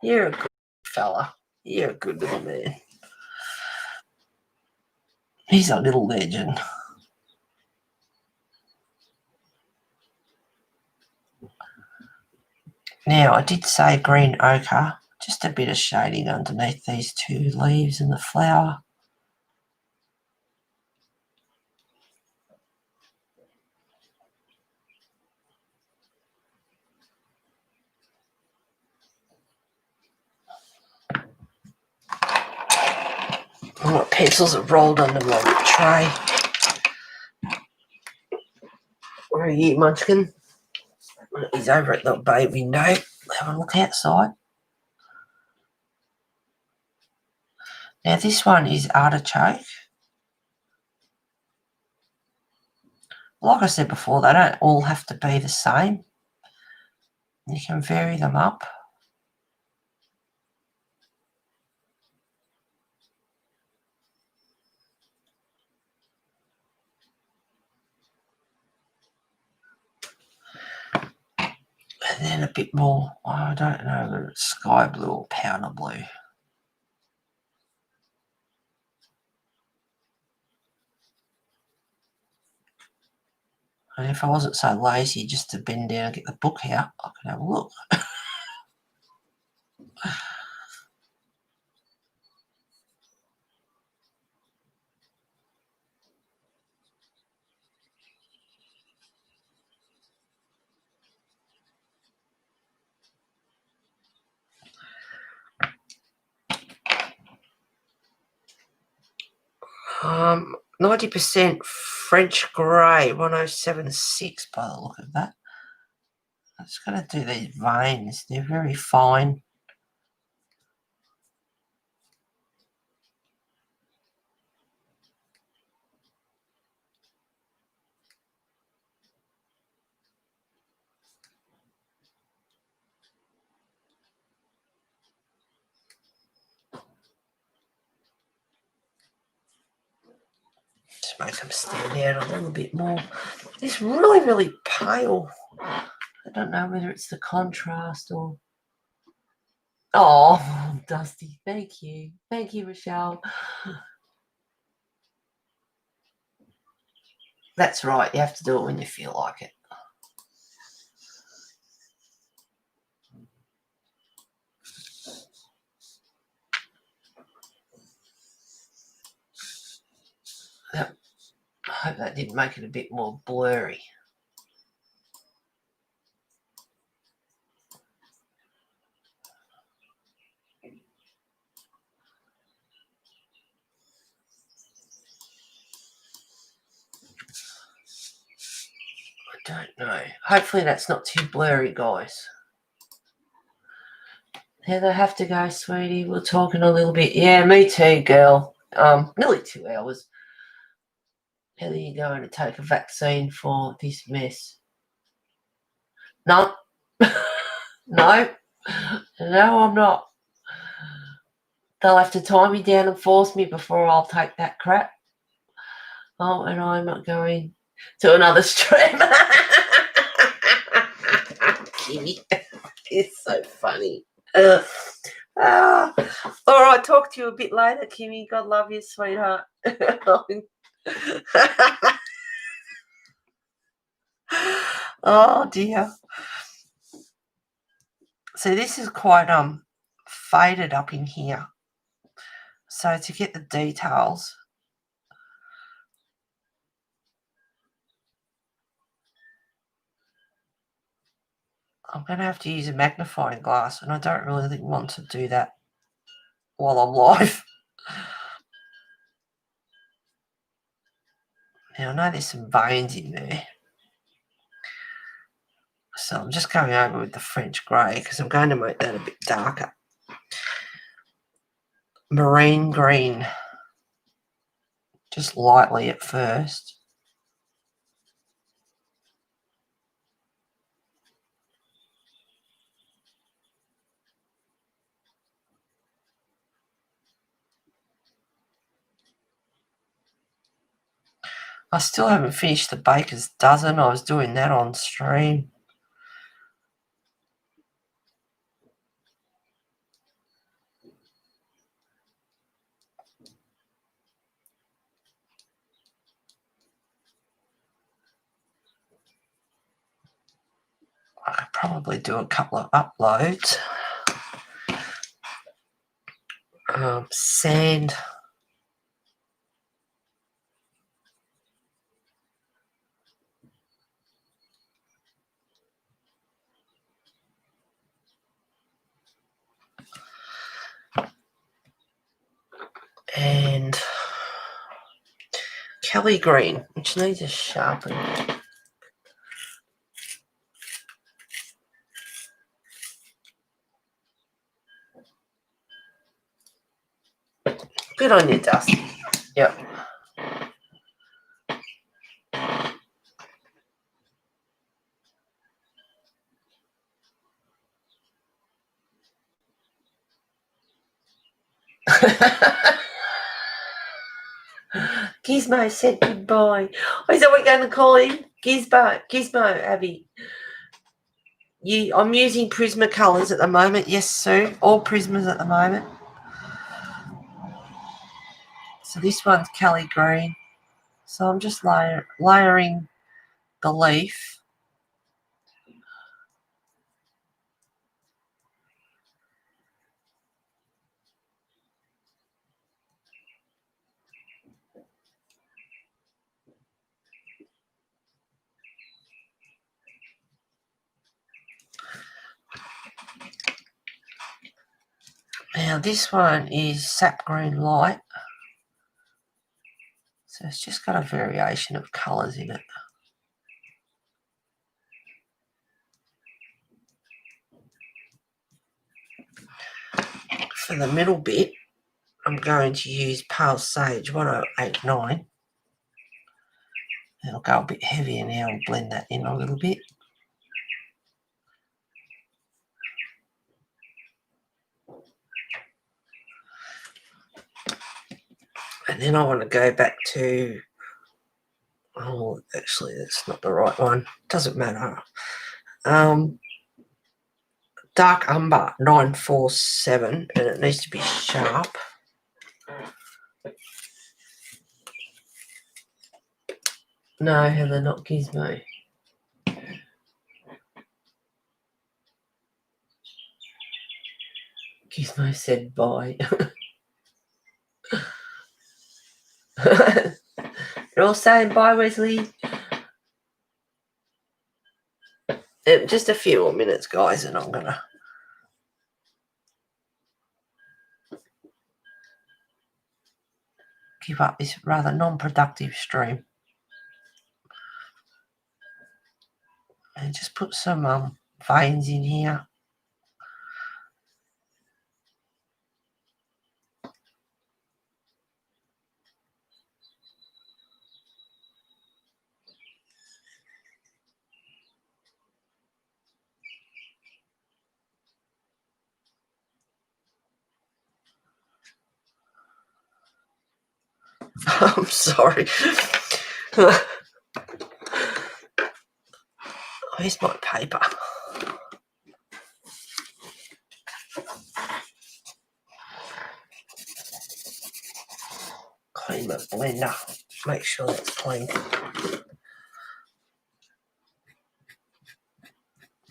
You're a good fella. You're a good little man. He's a little legend. Now, I did say green ochre, just a bit of shading underneath these two leaves and the flower. My pencils are rolled under my tray. Where are you, Munchkin? He's over at the bay window. Have a look outside. Now, this one is artichoke. Like I said before, they don't all have to be the same. You can vary them up. And then a bit more, I don't know whether it's sky blue or powder blue. And if I wasn't so lazy just to bend down and get the book out, I could have a look. Um, 90% French grey, 1076 by the look of that. I'm just going to do these veins. They're very fine. Just make them stand out a little bit more. It's really, really pale. I don't know whether it's the contrast or... Oh, Dusty, thank you. Thank you, Michelle. That's right. You have to do it when you feel like it. Yep. I hope that didn't make it a bit more blurry. I don't know. Hopefully that's not too blurry, guys. Heather, have to go, sweetie. We'll talk in a little bit. Yeah, me too, girl. Nearly 2 hours. Heather, you're going to take a vaccine for this mess. No. No. No, I'm not. They'll have to tie me down and force me before I'll take that crap. Oh, and I'm not going to another stream. Kitty. It's so funny. All right, talk to you a bit later, Kimmy. God love you, sweetheart. Oh dear. So this is quite faded up in here. So to get the details, I'm going to have to use a magnifying glass, and I don't really want to do that while I'm live. Now I know there's some veins in there. So I'm just going over with the French grey because I'm going to make that a bit darker. Marine green. Just lightly at first. I still haven't finished the baker's dozen. I was doing that on stream. I could probably do a couple of uploads. Sand. And Kelly green, which needs a sharpen. Good on you, Dusty. Yep. Gizmo said goodbye. Oh, is that what we're going to call him? Gizmo, Abby. I'm using Prismacolors at the moment. Yes, Sue. All Prismas at the moment. So this one's Kelly green. So I'm just layering the leaf. Now this one is sap green light. So it's just got a variation of colours in it. For the middle bit, I'm going to use Pale Sage 1089. It'll go a bit heavier now and blend that in a little bit. And then I want to go back to, oh, actually, that's not the right one. Doesn't matter. Dark Umber 947, and it needs to be sharp. No, Heather, not Gizmo. Gizmo said bye. You're all saying bye, Wesley. Just a few more minutes, guys, and I'm going to give up this rather non-productive stream. And just put some veins in here. I'm sorry. Where's my paper? Clean my blender. Make sure that's clean.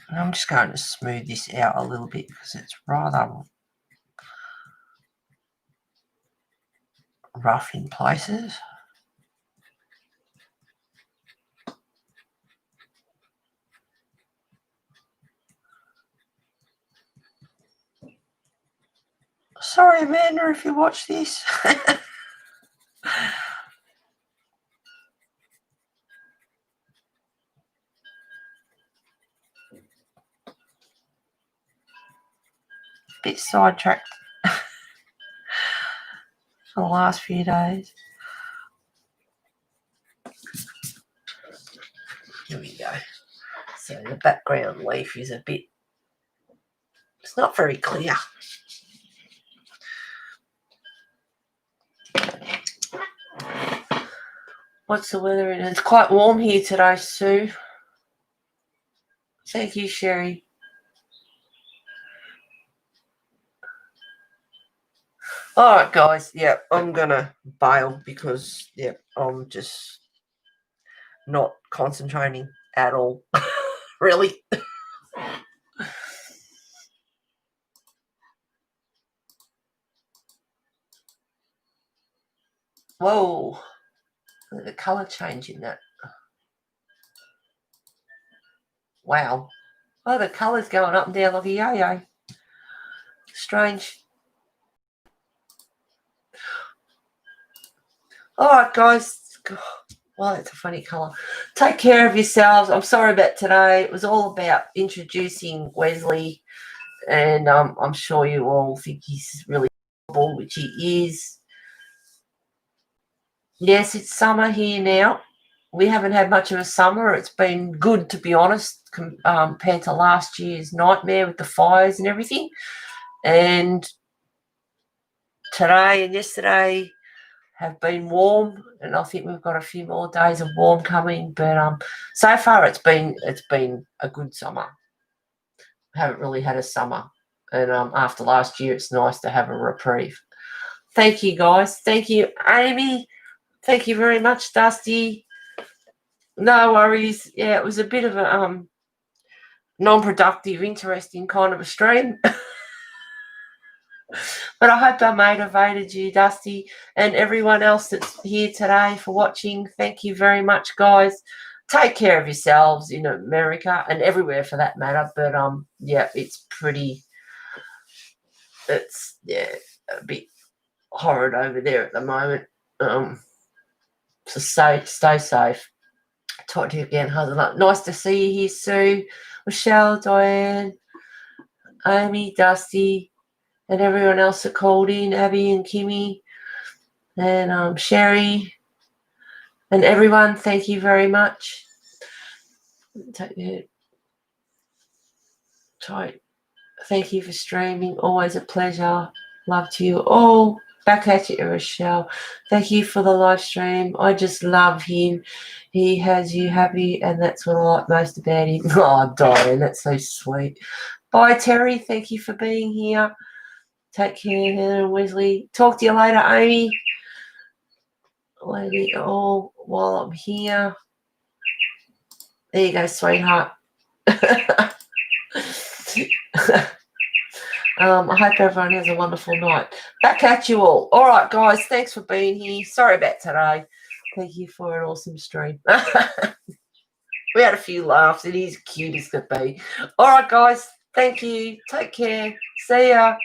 And I'm just going to smooth this out a little bit because it's rather rough in places. Sorry, Amanda, if you watch this. Bit sidetracked for the last few days. Here we go. So the background leaf is a bit, it's not very clear. What's the weather in? It's quite warm here today, Sue. Thank you, Sherry. All right, guys. Yeah, I'm going to bail because, yeah, I'm just not concentrating at all. Really. Whoa. Look at the colour change in that. Wow. Oh, the colour's going up and down like a yo-yo. Strange. All right, guys. Well, that's a funny colour. Take care of yourselves. I'm sorry about today. It was all about introducing Wesley, and I'm sure you all think he's really cool, which he is. Yes, it's summer here now. We haven't had much of a summer. It's been good, to be honest, compared to last year's nightmare with the fires and everything. And today and yesterday have been warm, and I think we've got a few more days of warm coming. But so far it's been a good summer. Haven't really had a summer, and after last year, it's nice to have a reprieve. Thank you, guys. Thank you, Amy. Thank you very much, Dusty. No worries. Yeah, it was a bit of a non-productive, interesting kind of a stream. But I hope I motivated you, Dusty, and everyone else that's here today for watching. Thank you very much, guys. Take care of yourselves in America and everywhere for that matter. But yeah, it's a bit horrid over there at the moment. So stay safe. Talk to you again. Nice to see you here, Sue, Michelle, Diane, Amy, Dusty, and everyone else that called in, Abby and Kimmy, and Sherry, and everyone. Thank you very much. Thank you for streaming. Always a pleasure. Love to you all. Back at you, Rochelle. Thank you for the live stream. I just love him. He has you happy, and that's what I like most about him. Oh, Diane, that's so sweet. Bye, Terry. Thank you for being here. Take care, Heather and Wesley. Talk to you later, Amy. Lady, all while I'm here. There you go, sweetheart. I hope everyone has a wonderful night. Back at you all. All right, guys. Thanks for being here. Sorry about today. Thank you for an awesome stream. We had a few laughs. It is cute as could be. All right, guys. Thank you. Take care. See ya.